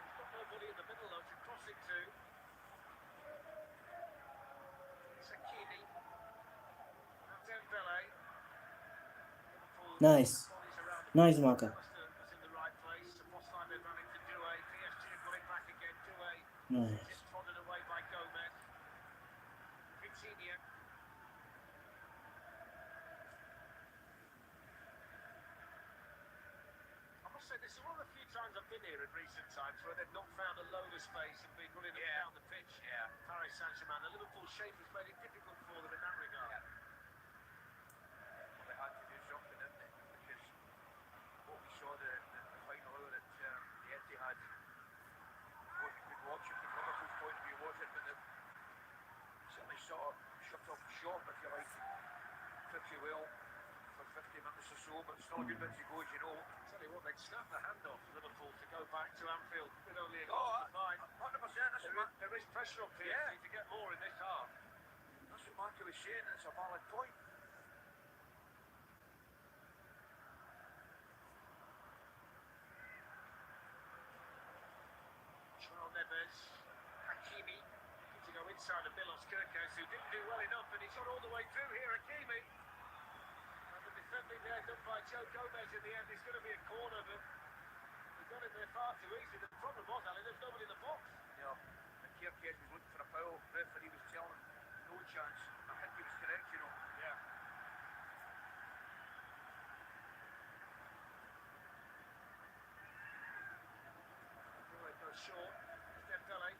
He's got nobody in the middle though to cross it to. Nice. Bodies around the Nice, pitch. Maka. Alistair was in the right place. Szoboszlai they've run into Doué. PSG have got it back again. Doué Nice. is trodden away by Gomez. Vitinha. I must say, this is one of the few times I've been here in recent times where they've not found a load of space and been running up and down the pitch. Yeah. Paris Saint-Germain. The Liverpool shape has made it difficult for them in that regard. Yeah. Well, they had to do something, didn't they? Because what we saw the final hour at the Etihad wasn't good watching from Liverpool's point of view, was it? But they certainly sort of shut off the shop, if you like, pretty well for 50 minutes or so, but it's not a good bit to go, as you know. Tell you what, they'd snap the hand off Liverpool to go back to Anfield with only a Oh, goal to find. 100%, There is pressure on PSG to get more in this half. that's what Marco was saying, and it's a valid point. João Neves, Hakimi, to go inside of Milos Kerkez, who didn't do well enough, and he's got all the way through here, Hakimi. And the defending there done by Joe Gomez in the end is going to be a corner, but he got it there far too easy. The problem was, Ali, there's nobody in the box. You know, and Kerkez was looking for a foul, referee was telling him no chance. I think he was correct, you know. Yeah. Doué goes short. Dembele.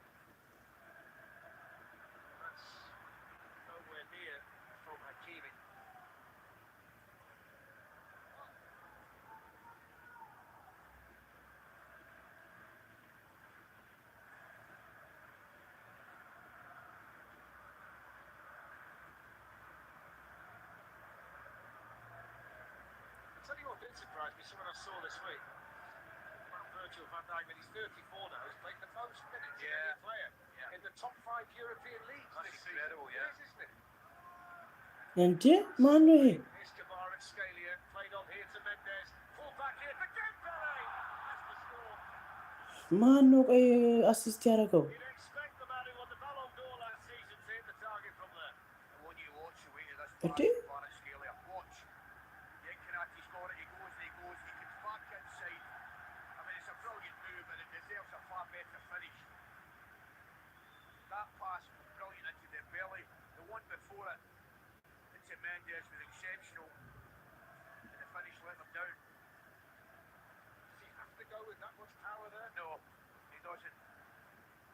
That's nowhere near from Hakimi. I'll tell you what did surprise me, someone I saw this week. About Virgil van Dijk, when he's 34 now, has played the most minutes of Yeah. any player Yeah. in the top 5 European leagues That's this season. incredible, yeah. It is, isn't it? እንዴ ማን ነው ይሄ? Here's Gavar and Scalia, played on here to Mendes, full back here for Dembele! That's the score. ማን ነው ቆይ አሲስት ያደረገው? You'd expect the man who won the Ballon d'Or last season to hit the target from there. And when you watch the way to this But pass do- from Kvaratskhelia, watch. Yeah, Kanate's got it, he goes and he goes, he gets back inside. I mean, it's a brilliant move and it deserves a far better finish. That pass was brilliant into their belly. The one before it, into Mendes, was exceptional. And the finish let them down. Does he have to go with that much power there? No, he doesn't.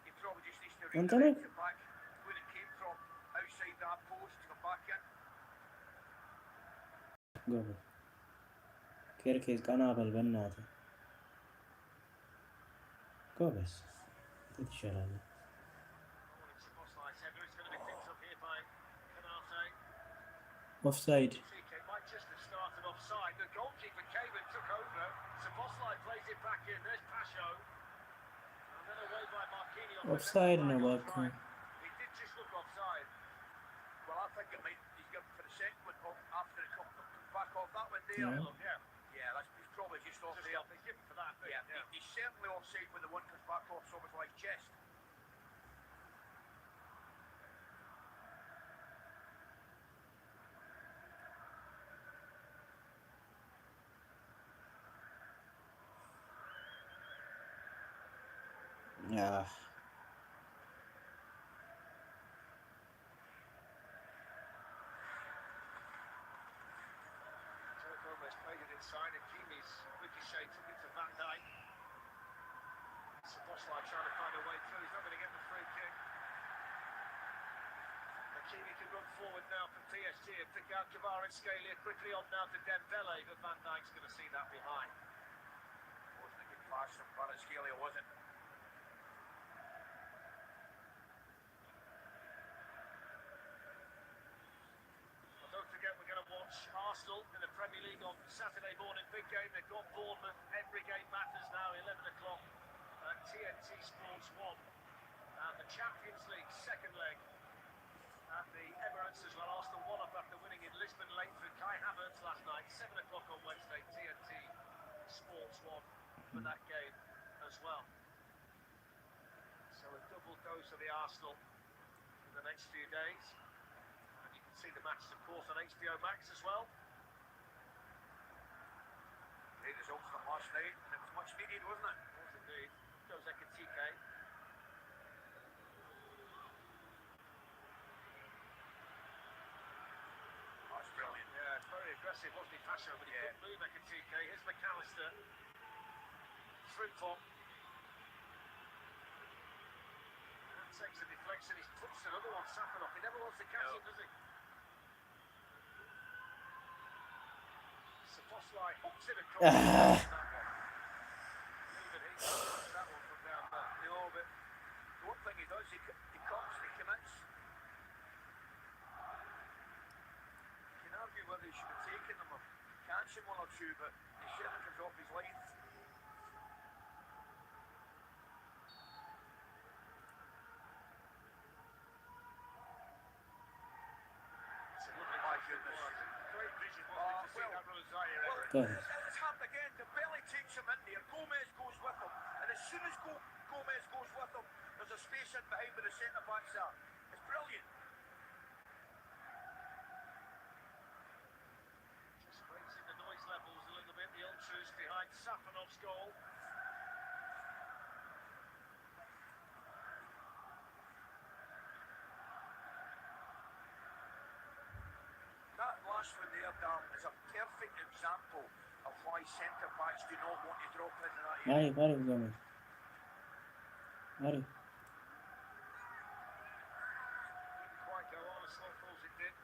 He probably just needs to Anthony? redirect it back where it came from, outside that post, to come back in. ጎበዝ ኬርኬዝ ቀና በል በእናትህ ጎበዝ እንዴት ይሻላል? Szoboszlai's header is going to be picked up here by Konate. ኦፍሳይድ TK might just have started offside. The goalkeeper came and took over. Szoboszlai plays it back in. There's Pasho. And then away by Marquinhos. ኦፍሳይድ ነው እባክህ። He did just look offside. Well, I think it might, he's given for the second one after it comes back off that one there. Yeah. Look, yeah. Yeah, that's, he's probably just off Just there. off. He's given for that. Thing. Yeah, he's certainly offside when the one comes back off Szoboszlai's chest. ያ Joe Gomez played it inside. Hakimi's ricochet took it to Van Dijk. Szoboszlai trying to find a way through. He's not going to get the free kick. Hakimi can run forward now for PSG and pick out Gavar and Scalia. Quickly on now to Dembele, but Van Dijk's going to see that behind. Wasn't a good pass from Kvaratskhelia, was it? Well, don't forget, we're going to watch Arsenal in the Premier League on Saturday morning. Big game. They've got Bournemouth. Every game matters now. 11 o'clock at TNT Sports 1. And the Champions League second leg at the Emirates as well. Arsenal 1 up after winning in Lisbon late through Kai Havertz last night. 7 o'clock on Wednesday. TNT Sports 1 for that game as well. So a double dose of the Arsenal in the next few days. And you can see the matches, of course, on HBO Max as well. Great results from last night, and it was much needed, wasn't it? It was indeed. Goes Ekitike. That's brilliant. Yeah, very aggressive, wasn't he, Pasha? But he couldn't move Ekitike. Here's McAllister. Frimpong. That takes a deflection. He's touched another one, Safanov. He never wants to catch it, does he? Saposlai hooks it across. That one. Even he touched that one from down there. No, but the one thing he does, he comes, he commits. You can argue whether he should have taken them or catching one or two, but he certainly comes off his line. It's a lovely My catch it goodness. was. Great vision, wasn't it, to see that Rosario error. Go ahead. It's happened again. The belly takes him in there. Gomez goes with him. And as soon as Gomez goes with him, there's a space in behind where the centre backs are. It's brilliant. Just raising the noise levels a little bit. The ultras behind Safanov's goal. That last one there, Dan, is a perfect example of why centre backs do not want to drop into that area. Mari Gomez. Mari. Didn't quite go on as slow falls it did.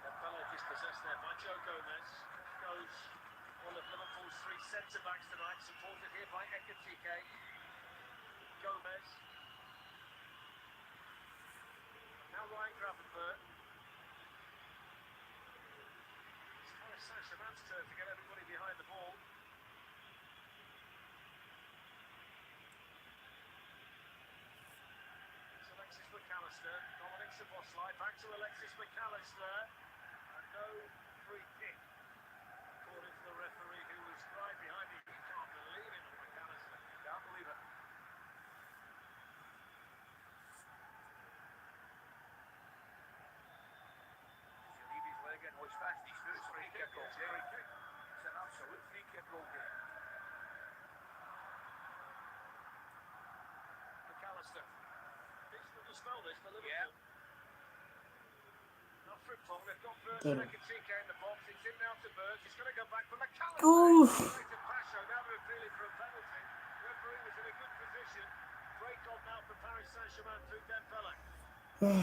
Dembele dispossessed there by Joe Gomez. Goes one of Liverpool's three centre-backs tonight, supported here by Ekitike. Gomez. Now Ryan Gravenberg. It's Paris Saint-Germain's turn to get everybody behind the ball. It's Alexis McAllister. Dominic Szoboszlai back to Alexis McAllister. And no free kick. According to the referee who was right behind him. He can't believe it on McAllister. Can't believe it. Does he leave his leg in? Oh, he's fast. He's through. It's a free kick all day. Free kick. It's an absolute free kick all day. McAllister. Decent to spell this for Liverpool. Yeah. Not Frimpong. They've got Bertz Good. and Ekitike in the box. It's in now to Bertz. He's going to go back for McAllister. Oof. Straight to Pasho. Now they're appealing for a penalty. Referee was in a good position. Break on now for Paris Saint-Germain through Dembele. Kamara,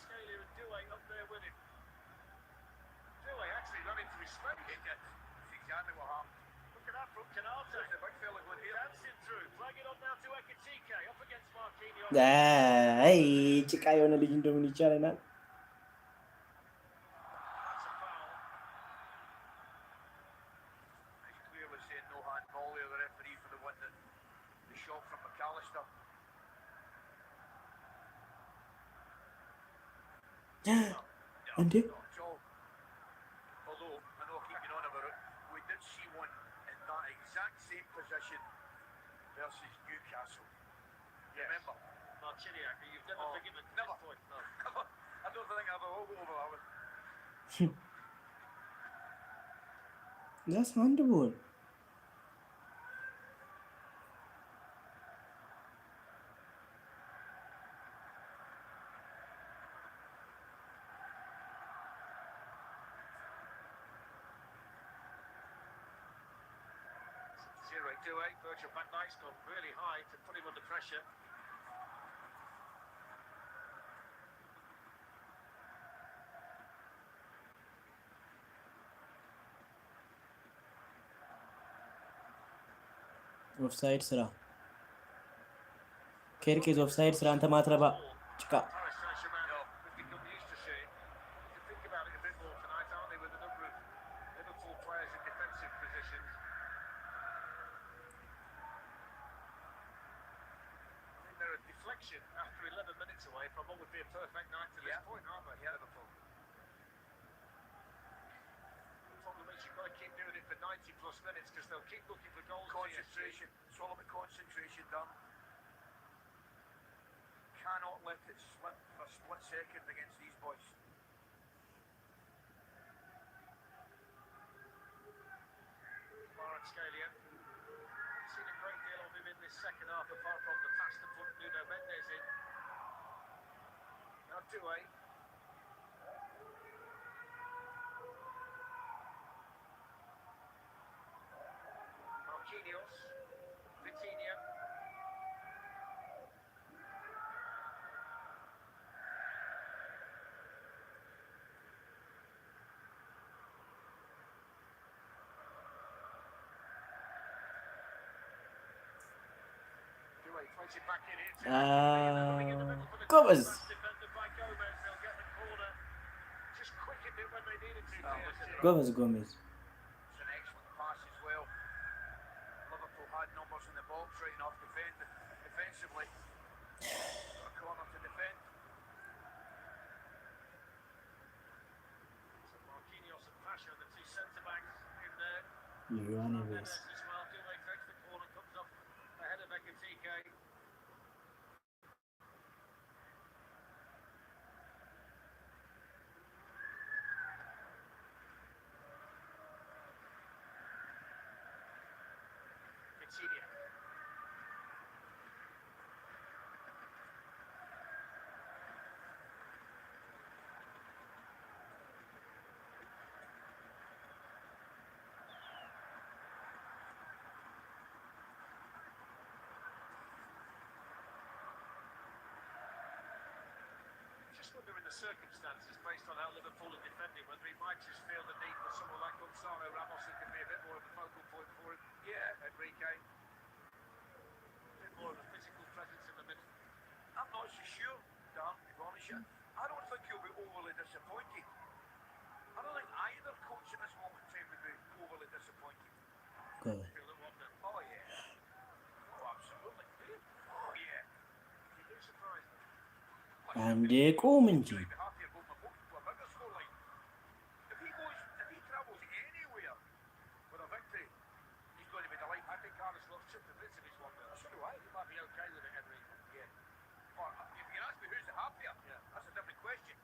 Scalia and Doué up there with him. Doué actually ran into his space. He did. That's exactly what happened. Look at that from Canate. There's the big fella going here. Dancing through. Flag it on now to Ekitike. Up against Marquinhos. Ay, cikayo na ligin Dominica na. That's a foul. He's clearly saying no handball there, the referee, for the one that the shot from McAllister. Andi? Not at all. Although, I know I keep going on about it, we did see one in that exact same position versus Newcastle. Remember? Marciniak, who you've never Oh, forgiven at never. this point. No. I don't think I've ever over that one. That's handball. Zero to 8. Virgil van Dijk's gone really high to put him under pressure. ኦፍሳይድ ስራ ኬርኬዝ ኦፍሳይድ ስራ አንተ ማትረባ ጭቃ Paris Saint-Germain have become used to seeing. To think about it a bit more tonight, aren't they, with a number of Liverpool players in defensive positions. I mean, they're a deflection after 11 minutes away from what would be a perfect night to this point, aren't they? Yeah, Liverpool. The problem is you've got to keep for 90 plus minutes because they'll keep looking for goals. Concentration. It's all about concentration, Dan. Cannot let it slip for a split second against these boys. Scalia. I've seen a great deal of him in this second half, apart from the pass to put Nuno Mendes in. Now Doué. Marquinhos. Vitinha. Doué plays it back in here. Gomez. Defended by Gomez. They'll get the corner. Just quickened it when they needed to. Gomez. It's an excellent pass as well. Liverpool had numbers in the box right enough defensively. Got a corner to defend. So Marquinhos and Pasha, the two centre-backs in there. Luane Mendes Reis. as well. Doué takes the corner, comes up ahead of Ekitike. Vitinha. Just wondering the circumstances based on how Liverpool are defending, whether he might just feel the need for someone like Gonzalo Ramos who can be a bit more of a focal point for him. Yeah, Enrique. A bit more of a physical presence in the middle. I'm not so sure, Dan, to be honest with you. I don't think he'll be overly disappointed. I don't think either coach at this moment in time would be overly disappointed. Good. Feel that one then. Oh, yeah. Oh, absolutely. Oh, yeah. He do surprise me. አንዴ ቁም እንጂ He'll be happy about my book to a bigger scoreline. If he travels anywhere with a victory, he's going to be delighted. I think Carlos lost just a bit of his one there. So do I. He might be okay with it, Enrique. Yeah. Or, if you ask me who's the happier, Yeah. that's a different question.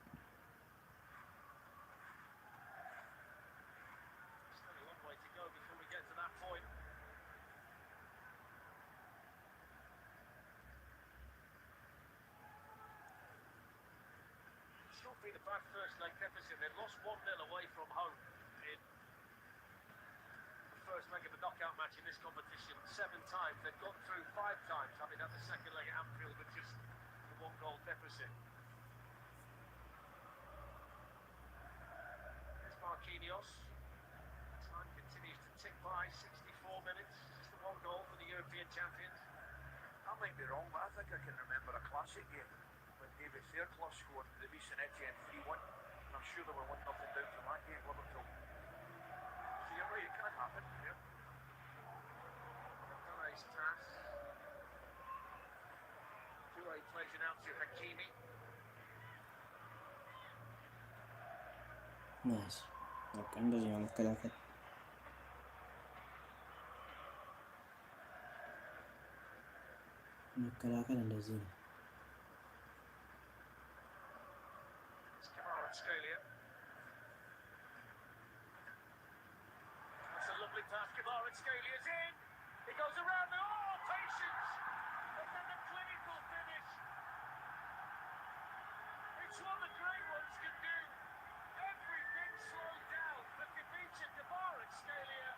Still a long way to go before we get to that point. It's not been a bad first leg deficit. They've lost 1-0 away from home in the first leg of a knockout match in this competition 7 times. They've gone through 5 times, having had the second leg at Anfield with just a 1-goal deficit. It's Marquinhos. Time continues to tick by. 64 minutes. Just the 1 goal for the European champions. I might be wrong, but I think I can remember a classic game when David Fairclough scored the St Etienne 3-1. And I'm sure they were 1-0 down from that game, Liverpool. So you're right, it can happen. Yeah. Doué's pass. Doué plays it out to Hakimi. ናይስ። በቃ እንደዚህ ነው መከላከል። መከላከል እንደዚህ ነው። It's Kvaratskhelia. That's a lovely pass. Kvaratskelia's in. He goes around the. Oh, patience! And then the clinical finish. It's what the great ones can do. Everything slowed down. But Dimitri Kvaratskhelia,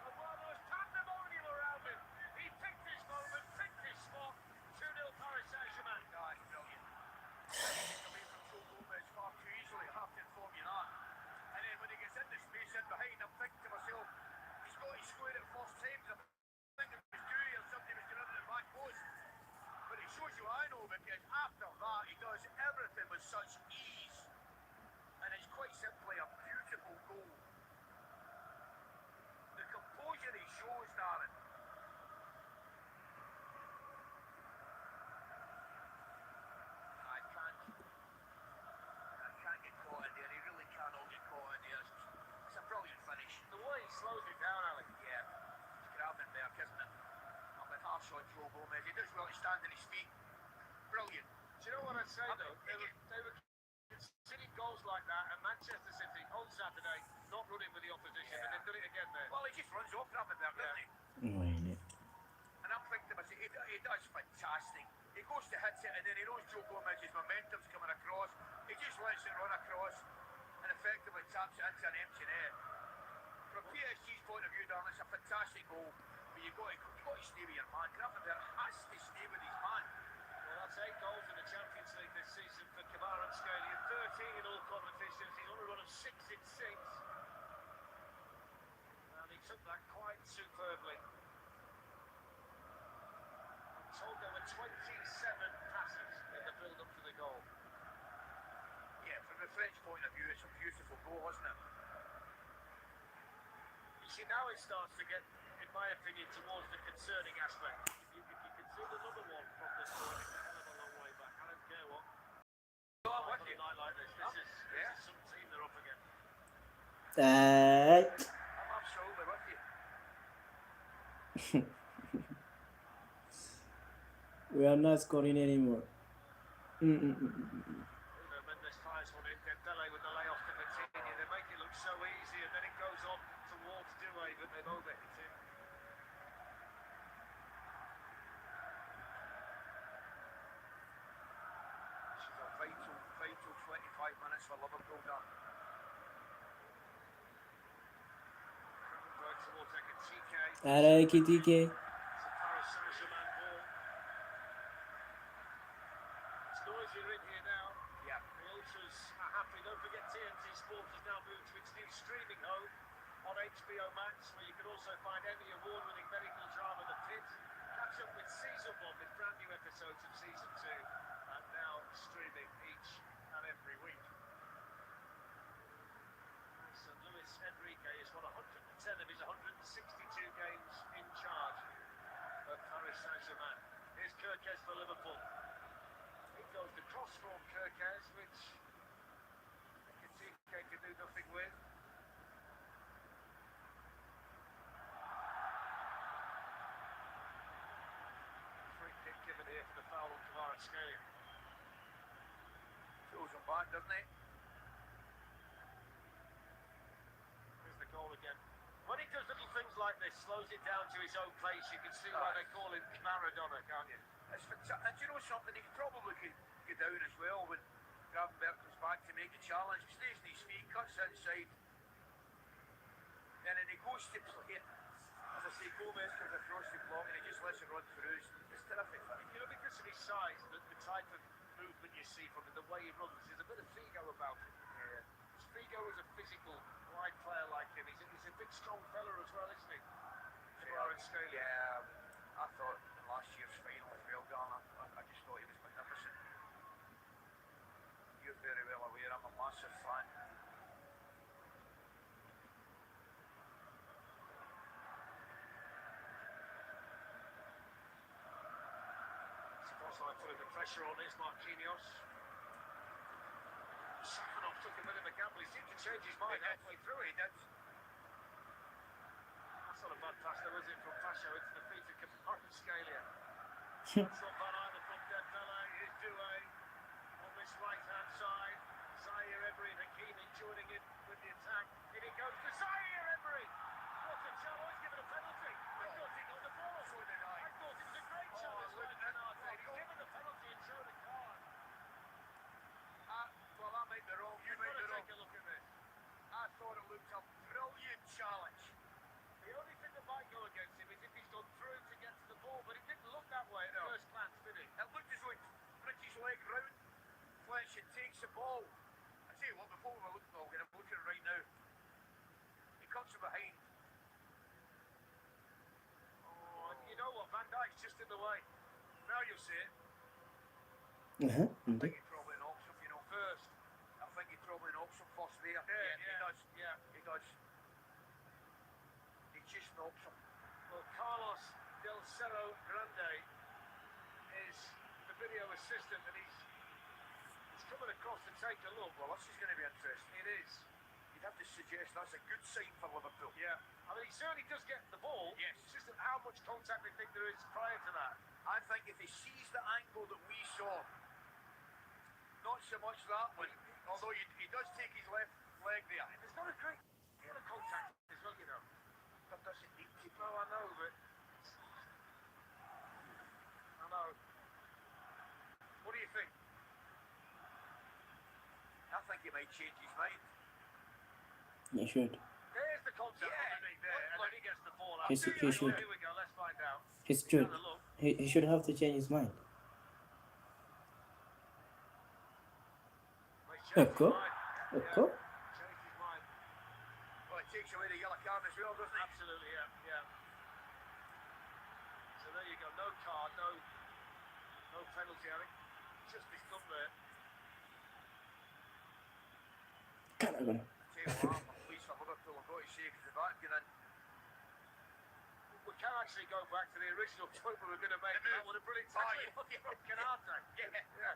and while there was pandemonium around him, he picked his moment, picked his spot. 2-0 Paris Saint-Germain. That's brilliant. Taken away from Joe Gomez far too easily, I have to inform you that. And then when he gets into space in behind, I'm thinking to myself, he's got his square at first time. I'm thinking it was Dewey or somebody was going into the back post. But it shows you I know, because after that he does everything with such ease. And it's quite simply a beautiful goal. The composure he shows, Darren. I can't get caught in there. He really cannot get caught in there. It's a brilliant finish. The way he slows it down, is. He does well to stand on his feet. Brilliant. Do you know what I'd say though? They were conceding goals like that, and Manchester City on Saturday not running with the opposition, and they've done it again there. Well, he just runs off Gravenberg, doesn't he? Wayne. And I'm thinking to myself, he does fantastic. He goes to hit it, and then he knows Joe Gomez's momentum's coming across. He just lets it run across, and effectively taps it into an empty net. From PSG's point of view, darling, it's a fantastic goal, but you've got to stay with your man. Gravenberg has to stay with his man. Well, that's 8 goals in the Champions League this season for Kvaratskhelia, 13 in all competitions. He's on a run of 6 in 6. And he took that quite superbly. I'm told there were 27 passes in the build-up to the goal. Yeah, from the French point of view, it's a beautiful goal, isn't it? You see, now it starts to get, in my opinion, towards the concerning aspect. If you concede another one from this point, it's a hell of a long way back. I don't care what. No, I'm On with a you. night like this, this is some team they're up against. I'm absolutely with you. We are not scoring anymore. Mendes fires one in, Dembele with the layoff to Coutinho. They make it look so easy, and then it goes on towards Doué, but they've overhit him. This is a vital 25 minutes for Liverpool now. Gravenberg towards Ekitike. Alright, Kitike. It's a Paris Saint-Germain ball. It's noisier in here now. Yeah. The ultras are happy. Don't forget TNT Sports has now moved to its new streaming home on HBO Max, where you can also find Emmy award-winning medical drama The Pit. Catch up with season 1 with brand new episodes of season 2, and now streaming each and every week. So Luis Enrique is won 110 of his 162 games in charge of Paris Saint-Germain. Here's Kirkes for Liverpool. He goes the cross from Kirkes, which Ekitike can do nothing with. Free kick given here for the foul on Kvaratskhelia. Throws him back, doesn't he? Here's the goal again. When he does little things like this, slows it down to his own pace, you can see why they call him Maradona, can't you? It's fantastic. And do you know something? He probably could go down as well when Gravenberg comes back to make a challenge. He stays on his feet, cuts inside, and then he goes to play it. As I say, Gomez comes across the block and he just lets it run through. It's terrific. You know, because of his size, the type of movement you see from him, the way he runs, there's a bit of Figo about him. Yeah. Figo is a physical, wide player like him. He's a big, strong fella as well, isn't he? Kvaratskhelia. Yeah, I thought in last year's final as well, Garner, I just thought he was magnificent. You're very well aware, I'm a massive fan. Szoboszlai putting the pressure on is Marquinhos. Safanov took a bit of a gamble. He seemed to change his mind halfway through. He did. That's not a bad pass, though, is it, from Pasho into the feet of Kvaratskhelia. That's not bad either from Dembele. Here's Doué on this right-hand side. Zaire Emery and Hakimi joining in with the attack. In it goes to Zaire Emery. What a chance. He's given a penalty. I thought he got the ball. So did I. I thought it was a great chance. He's given the penalty and showed a card. Well, I might be wrong. You You've might got be to wrong. take a look at this. I thought it looked a brilliant challenge. The only thing that might go against him is if he's gone through to get to the ball, but it didn't look that way at first glance, did it? It looked as though he flicked his leg round, Fletch, and takes the ball. I tell you what, before we look at it, I'm looking at it right now. He comes from behind. Oh, and you know what? Van Dijk's just in the way. Now you'll see it. Uh-huh. I think he probably knocks him, you know, first. I think he probably knocks him first there. Yeah. He does. Yeah. He does. He just knocks him. Well, Carlos Del Cerro Grande is the video assistant, and he's coming across to take a look. Well, this is going to be interesting. It is. You'd have to suggest that's a good sign for Liverpool. Yeah. I mean, he certainly does get the ball. Yes. It's just that how much contact we think there is prior to that. I think if he sees the angle that we saw, not so much that one, although he does take his left leg there. There's not a great deal of contact as well, you know. But doesn't need to. No, I know, but I know. What do you think? I think he might change his mind. He should. There's the contact underneath there, and then he gets the ball out. He should. Here we go, let's find out. He should. He should have to change his mind. Ecco. Ecco. Changed his mind. Well, it takes away the yellow card as well, doesn't it? Absolutely, yeah. So there you go, no card, no penalty, I think. Just his thumb there. Caraca. I'm pleased for Liverpool. I've got to say, because the back getting in. We can actually go back to the original point we were going to make. That would have brilliant tackle from Canate. Yeah.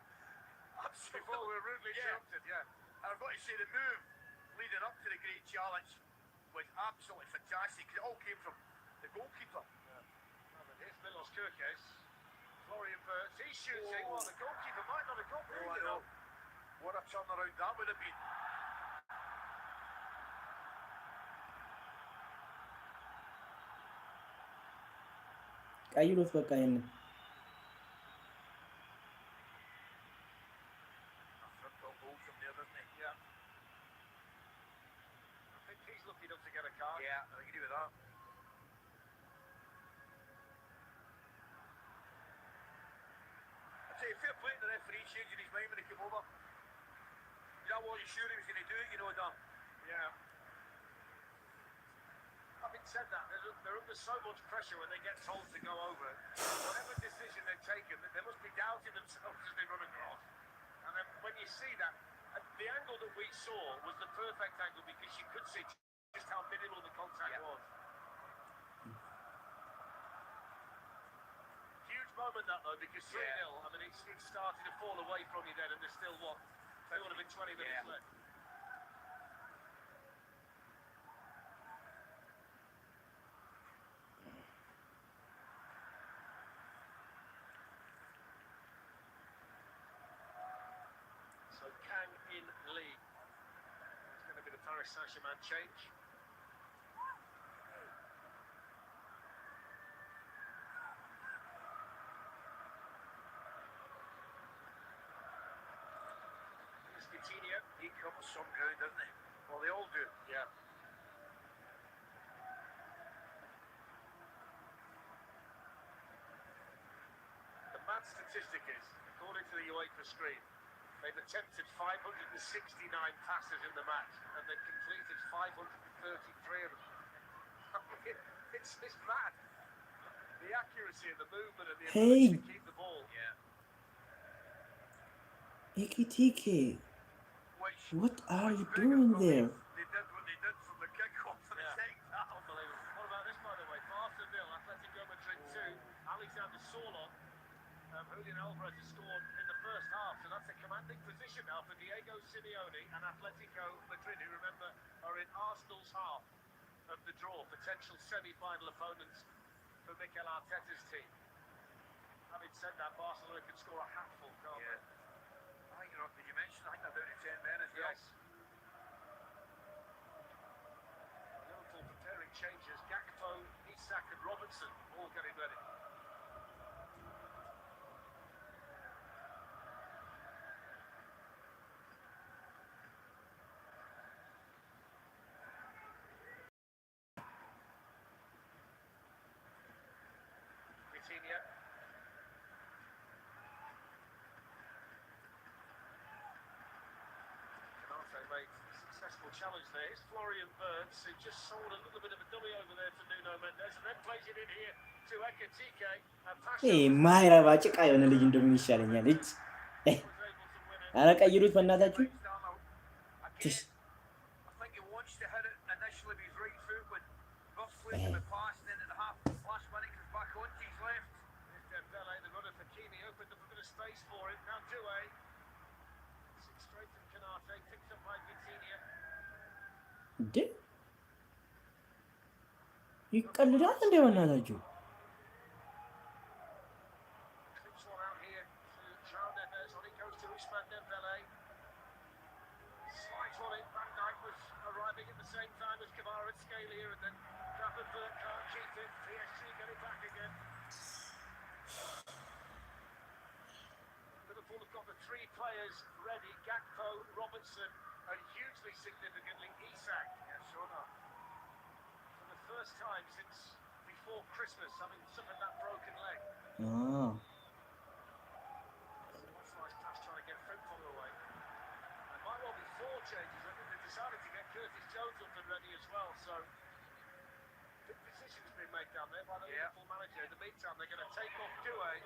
Absolutely. Before we were rudely interrupted, yeah. And I've got to say, the move leading up to the great challenge was absolutely fantastic, because it all came from the goalkeeper. Here's Milos Kirkes. Florian Wirtz, he's shooting while the goalkeeper might not have got there, you know. What a turnaround that would have been. ቀይሩት በቃ ይሄን Yeah, I agree with that. I'd say fair play to the referee changing his mind when he came over. That wasn't sure he was going to do it, you know, Dan. Yeah. Having said that, they're under so much pressure when they get told to go over. Whatever decision they've taken, they must be doubting themselves as they run across. And then when you see that, the angle that we saw was the perfect angle because you could see just how minimal the contact was. Huge moment that though, because 3-0, I mean, it's started to fall away from you then, and there's still what? There would have been 20 minutes left. So Kang in lead. It's going to be the Paris Saint-Germain change. Here's Coutinho. He covers some ground, doesn't he? Well, they all do. Yeah. The mad statistic is, according to the UEFA screen, they've attempted 569 passes in the match, and they've completed 533 of them. It's mad. The accuracy and the movement and the ability to keep the ball. Yeah. Ikitike, what are you doing there? They did what they did from the kick-off for the second half. Unbelievable. What about this, by the way? Barca 0, Atletico Madrid 2. Alexander Sorloth, Julian Alvarez has scored in the first half, so that's a commanding position now for Diego Simeone and Atletico Madrid, who, remember, are in Arsenal's half of the draw, potential semi-final opponents for Mikel Arteta's team. Having said that, Barcelona can score a hatful, can't they? I think, did you mention, I think they're down to 10 men as well. Yes. Liverpool preparing changes. Gakpo, Isak and Robertson all getting ready. Coutinho. Canate made a successful challenge there. It's Florian Wirtz, who just sold a little bit of a dummy over there to Nuno Mendes, and then plays it in here to Ekitike. ማይረባ ጭቃ የሆነ ልጅ እንደምን ይሻለኛል እጭ ኧረ ቀይሩት በእናታችሁ ትሽ I think he wants to hit it initially with his right foot when Wirtz plays him a pass, and then at the last minute comes back onto his left. There's Dembele, the runner for Kimi, opened up a bit of space for him. Now Doué. Six straight from Canate, picked up by Coutinho. እንዴ ይቀልዳል እንደ በእናታችሁ on it. Van Dijk was arriving at the same time as Kvaratskhelia, and then Gravenberch can't keep it. PSG get it back again. Liverpool have got the three players ready: Gakpo, Robertson, and hugely significantly Isak. Yeah, sure enough. For the first time since before Christmas, having suffered that broken leg. Ah. Slice pass trying to get Frimpong away. There might well be four changes. I think they decided to get Curtis Jones up and ready as well. So big decisions being made down there by the Liverpool manager. In the meantime, they're going to take off Doué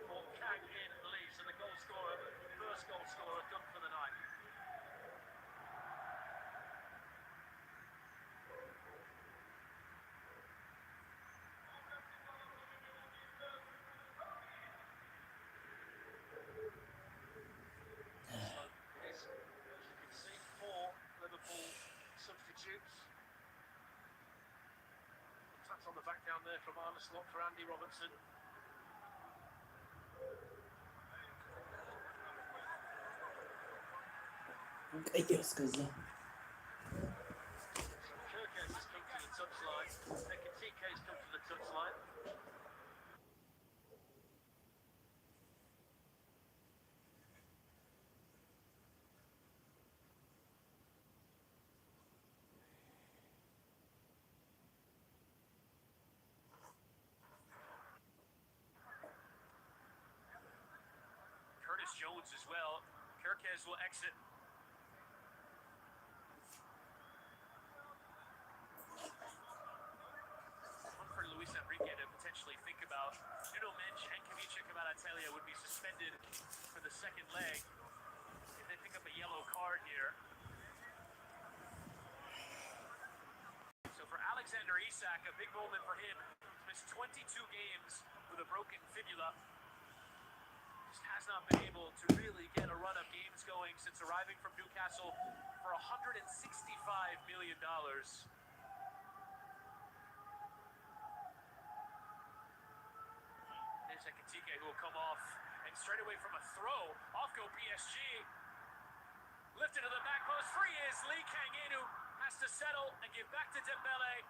for Kang in Lee. So the goal scorer, first goal scorer, done for the night. Substitutes. Taps on the back down there from Arne Slot for Andy Robertson. Excusez. So Kirkes has come to the touchline. Ekitike's come to the touchline. Curtis Jones as well. Kirkes will exit. One for Luis Enrique to potentially think about. Nuno Mensch and Kavica Kvaratskhelia would be suspended for the second leg if they pick up a yellow card here. So for Alexander Isak, a big moment for him. He's missed 22 games with a broken fibula. Just has not been able to really get a run of games going since arriving from Newcastle for $165 million. There's Ekitike who will come off, and straight away from a throw, off go PSG. Lifted to the back post, free is Lee Kang-in, who has to settle and give back to Dembele.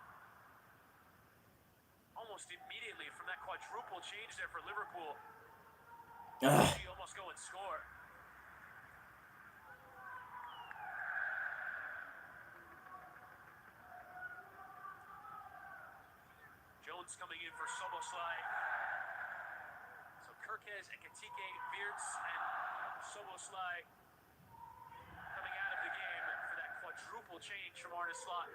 Almost immediately from that quadruple change there for Liverpool. He almost go and score. Jones coming in for Soboslai. So Kirkes, Ekitike, Wirtz, and Soboslai coming out of the game for that quadruple change from Arne Slot.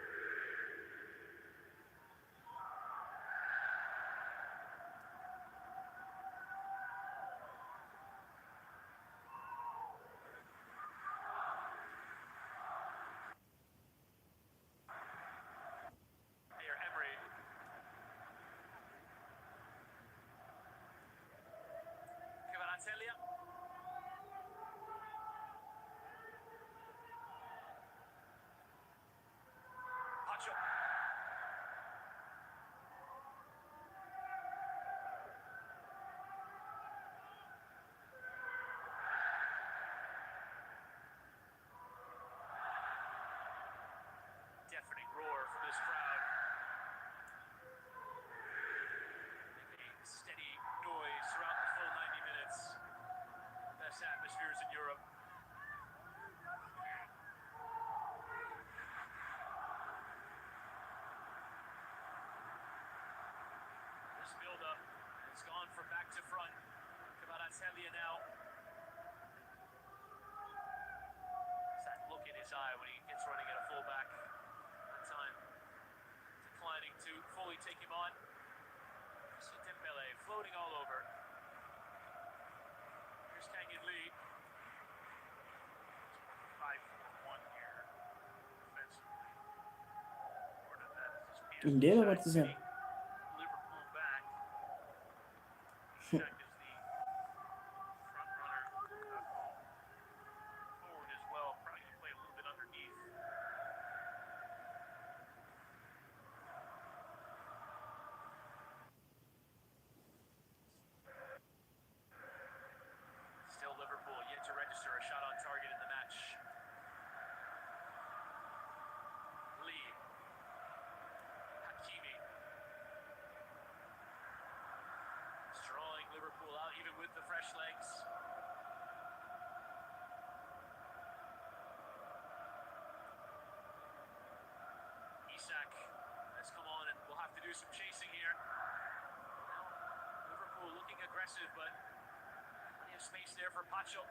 Pacho. Deafening roar from this crowd. Making a steady noise throughout the full 90 minutes. Best atmospheres in Europe. This build-up has gone from back to front. Kvaratskhelia now. It's that look in his eye when he gets running at a fullback. That time declining to fully take him on. You see Dembele floating all over. Here's Kang-in Lee. 5-1 here defensively. Part of that is this Indeed, what is it? Liverpool back. Shaq is the front runner forward as well. Probably going to play a little bit underneath. Still Liverpool yet to register a shot on target in the match. Liverpool out even with the fresh legs. Isak has come on and will have to do some chasing here. Now, Liverpool looking aggressive, but plenty of space there for Pacho.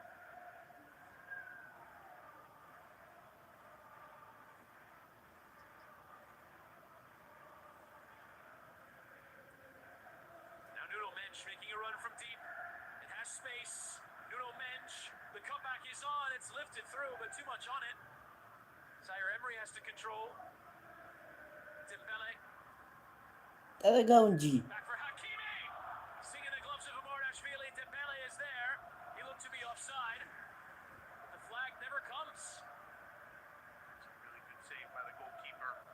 Making a run from deep. It has space. Nuno Mensch. The cutback is on. It's lifted through, but too much on it. Zaire Emery has to control. Dembele. Back for Hakimi. Singing the gloves of Amardashvili. Dembele is there. He looked to be offside. The flag never comes. It's a really good save by the goalkeeper.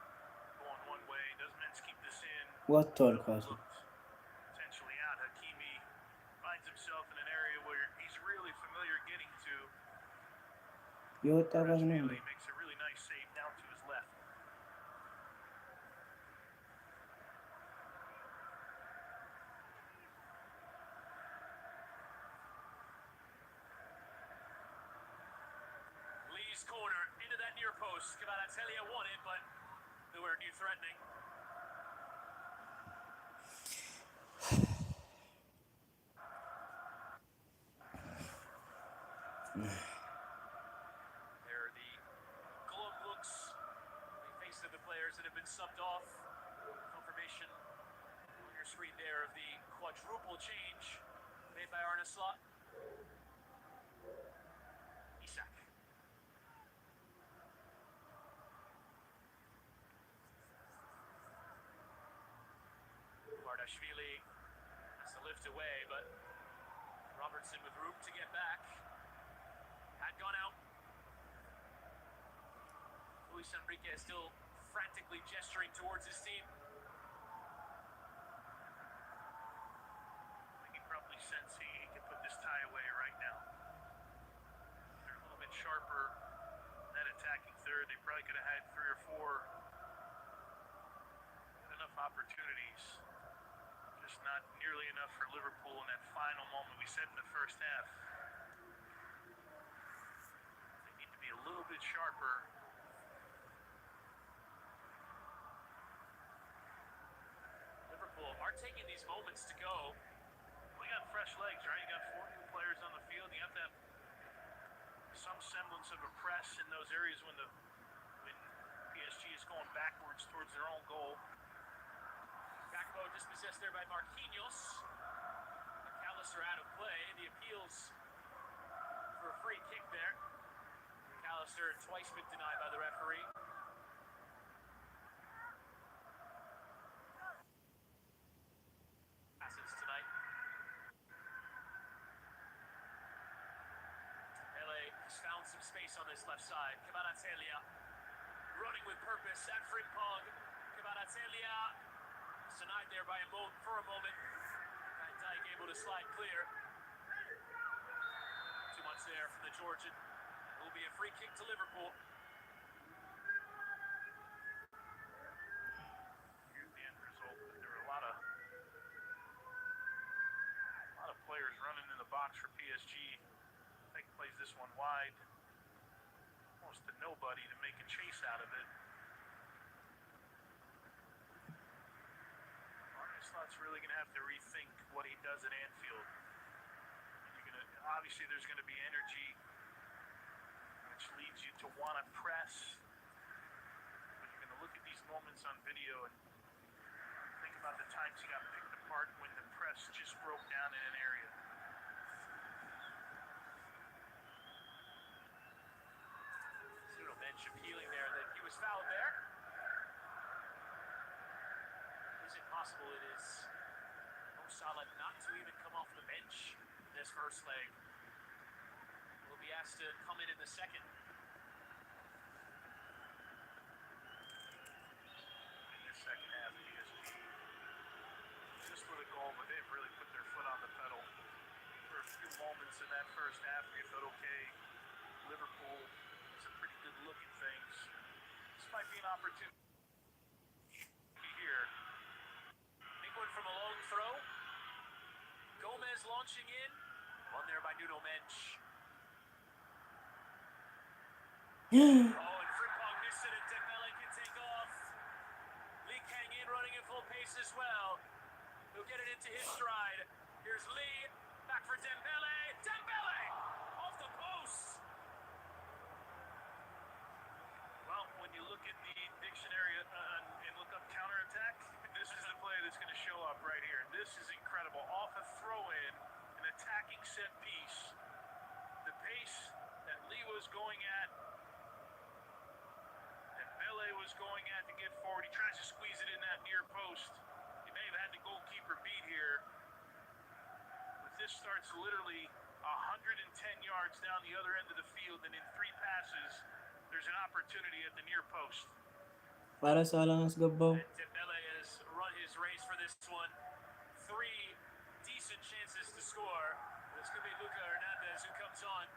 Going one way. Does Mensch keep this in? What tall person? Potentially out. Hakimi finds himself in an area where he's really familiar getting to. Amardashvili makes a really nice save down to his left. Lee's corner into that near post. Kvaratskhelia won it, but nowhere near threatening. There are the glum looks on the face of the players that have been subbed off. Confirmation on your screen there of the quadruple change made by Arne Slot. Isak. Amardashvili has to lift away, but Robertson with room to get back. Had gone out. Luis Enrique is still frantically gesturing towards his team. I think he probably sensed he can put this tie away right now. They're a little bit sharper. That attacking third, they probably could have had 3 or 4. Had enough opportunities. Just not nearly enough for Liverpool in that final moment we said in the first half. They need to be a little bit sharper. Liverpool are taking these moments to go. We got fresh legs, right? You got 4 new players on the field. You have to have some semblance of a press in those areas when PSG is going backwards towards their own goal. Gakpo dispossessed there by Marquinhos. McAllister out of play. The appeals for a free kick there. McAllister twice been denied by the referee. Passes tonight. LA has found some space on this left side. Kvaratskhelia running with purpose at Frimpong. Kvaratskhelia denied there by for a moment. Van Dijk able to slide clear. Too much there from the Georgian. It will be a free kick to Liverpool. Here's the end result. There were a lot of players running in the box for PSG. I think plays this one wide. Almost to nobody to make a chase out of it. Slot's really going to have to rethink what he does at Anfield. Obviously, there's going to be energy, which leads you to want to press. But you're going to look at these moments on video and think about the times he got picked apart when the press just broke down in an area. Nuno Mensch appealing there that he was fouled there. Is it possible it is Mo Salah not to even come off the bench in this first leg? Will be asked to come in the second. In this second half, PSG just with a goal, but they've really put their foot on the pedal. For a few moments in that first half, we thought, okay, Liverpool, some pretty good look at things. This might be an opportunity here. Big one from a long throw. Gomez launches. launching in. Won there by Nuno Mensch. Oh, and Frimpong missed it, and Dembele can take off. Lee Kang in, running at full pace as well. He'll get it into his stride. Here's Lee, back for Dembele. Dembele! Off the post! Well, when you look in the dictionary and look up counterattack, this is the play that's going to show up right here. This is incredible. Off a throw-in, an attacking set piece. The pace that Lee was going at, that Bele was going at to get forward. He tries to squeeze it in that near post. He may have had the goalkeeper beat here. But this starts literally 110 yards down the other end of the field, and in 3 passes, there's an opportunity at the near post. Para sa Alangas Gabaw. And Dembele has run his race for this one. 3 decent chances to score. This could be Luka Hernandez who comes on.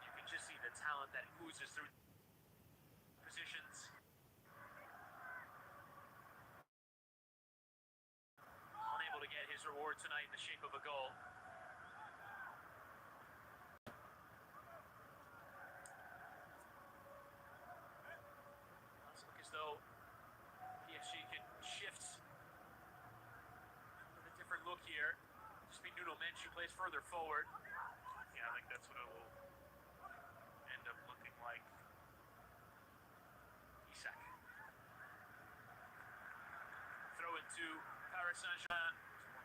You can just see the talent that oozes through positions. Unable to get his reward tonight in the shape of a goal. Let's look as though PSG can shift with a different look here. Just be Nuno Mensch who plays further forward. Yeah, I think that's what it will end up looking like. Isak. Throw into Paris Saint-Germain.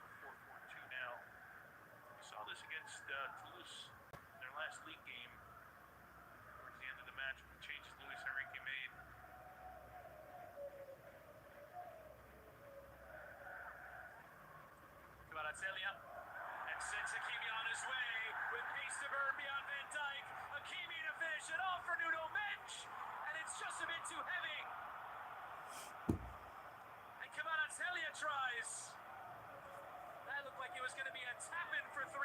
It's 4-4-2 now. We saw this against Toulouse in their last league game. Towards the end of the match, with the changes Luis Enrique made. Kvaratskhelia. And sends Hakimi on his way with pace to burn beyond Van Dijk. Hakimi to finish it off for Nuno Mensch. And it's just a bit too heavy. And Kvaratskhelia tries. That looked like it was going to be a tap-in for 3-0.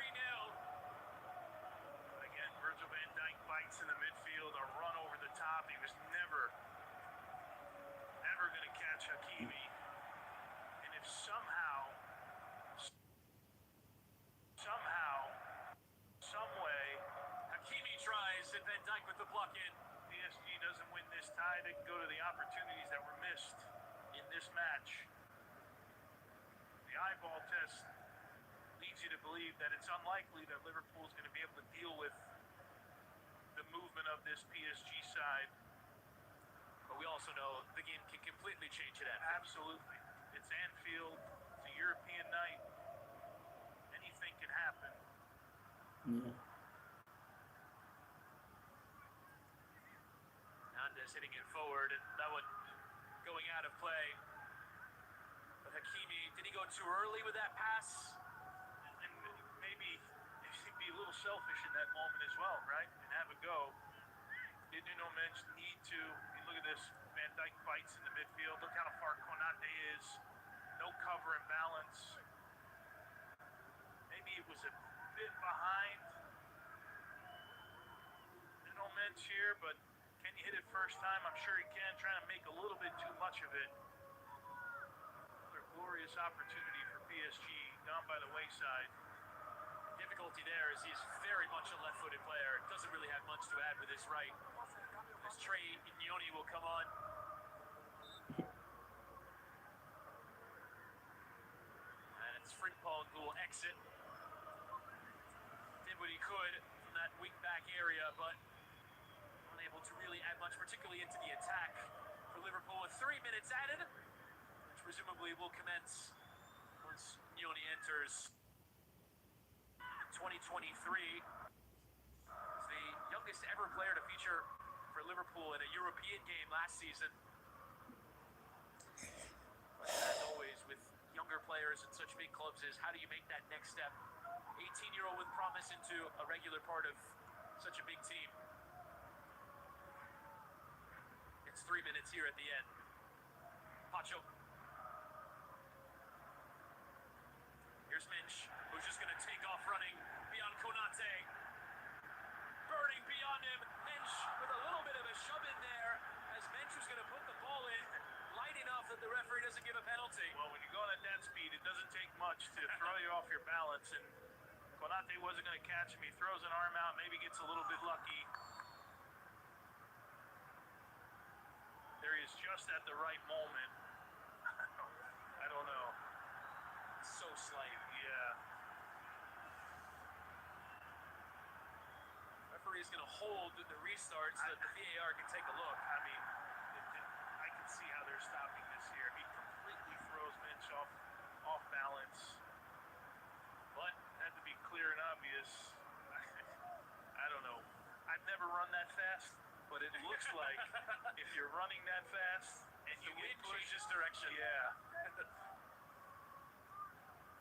Again, Virgil van Dijk bites in the midfield, a run over the top. He was never going to catch Hakimi. And if somehow, some way, Hakimi tries and Van Dijk with the block in. PSG doesn't win this tie, they can go to the opportunities that were missed in this match. The eyeball test leads you to believe that it's unlikely that Liverpool is going to be able to deal with the movement of this PSG side. But we also know the game can completely change at Anfield. Absolutely. It's Anfield, it's a European night. Anything can happen. Yeah. Hernandez hitting it forward, and that one going out of play. But Hakimi, did he go too early with that pass? And maybe be a little selfish in that moment as well, right? And have a go. Did Nuno Mensch need to? You look at this, Van Dijk bites in the midfield. Look how far Konate is. No cover and balance. Maybe it was a bit behind Nuno Mensch here, but can you hit it first time? I'm sure he can. Trying to make a little bit too much of it. Another glorious opportunity for PSG, gone by the wayside. Difficulty there is he's very much a left-footed player. Doesn't really have much to add with his right. As Trey Ignoni will come on. And it's Frimpong who will exit. Did what he could from that wing-back area, but unable to really add much, particularly into the attack for Liverpool with 3 minutes added, which presumably will commence once Ignoni enters. 2023 is the youngest ever player to feature for Liverpool in a European game last season. But as always, with younger players in such big clubs, is how do you make that next step? 18-year-old with promise into a regular part of such a big team. It's 3 minutes here at the end. Pacho. Here's Mensch, who's just going to take off running beyond Konate. Burning beyond him. Mensch with a little bit of a shove in there as Mensch was going to throw you off your balance, and Konate wasn't going to catch him. He throws an arm out, maybe gets a little bit lucky. There he is just at the right moment. I don't know. So slight. Yeah. Referee is going to hold the restart so that the VAR can take a look. I mean, I can see how they're stopping this here. He completely throws Minch off balance, but had to be clear and obvious. I don't know. I've never run that fast, but it looks like if you're running that fast and you get pushed, changes direction. yeah.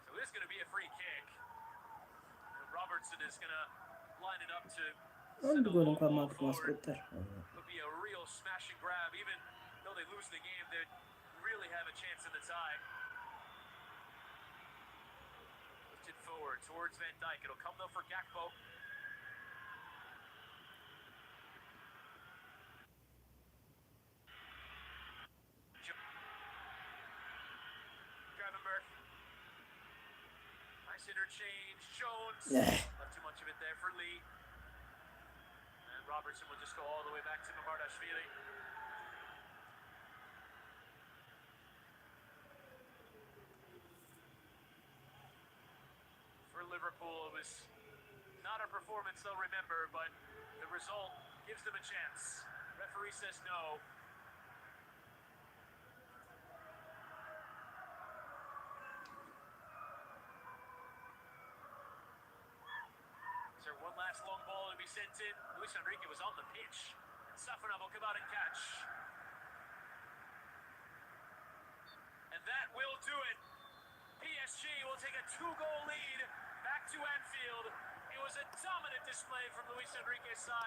So this is going to be a free kick. And Robertson is going to line it up to Onu send a golün long ball kalmak forward. maskotter. Would be a real smash and grab. Even though they lose the game, they really have a chance in the tie. Lifted forward towards Van Dijk. It'll come though for Gakpo. Gravenberch. Nice interchange. Jones. Left too much of it there for Lee. And Robertson will just go all the way back to Mamardashvili. For Liverpool, it was not a performance they'll remember, but the result gives them a chance. Referee says no. Is there one last long ball to be sent in? Luis Enrique was on the pitch. And Safanov will come out and catch. And that will do it. PSG will take a 2-goal lead back to Anfield. It was a dominant display from Luis Enrique's side.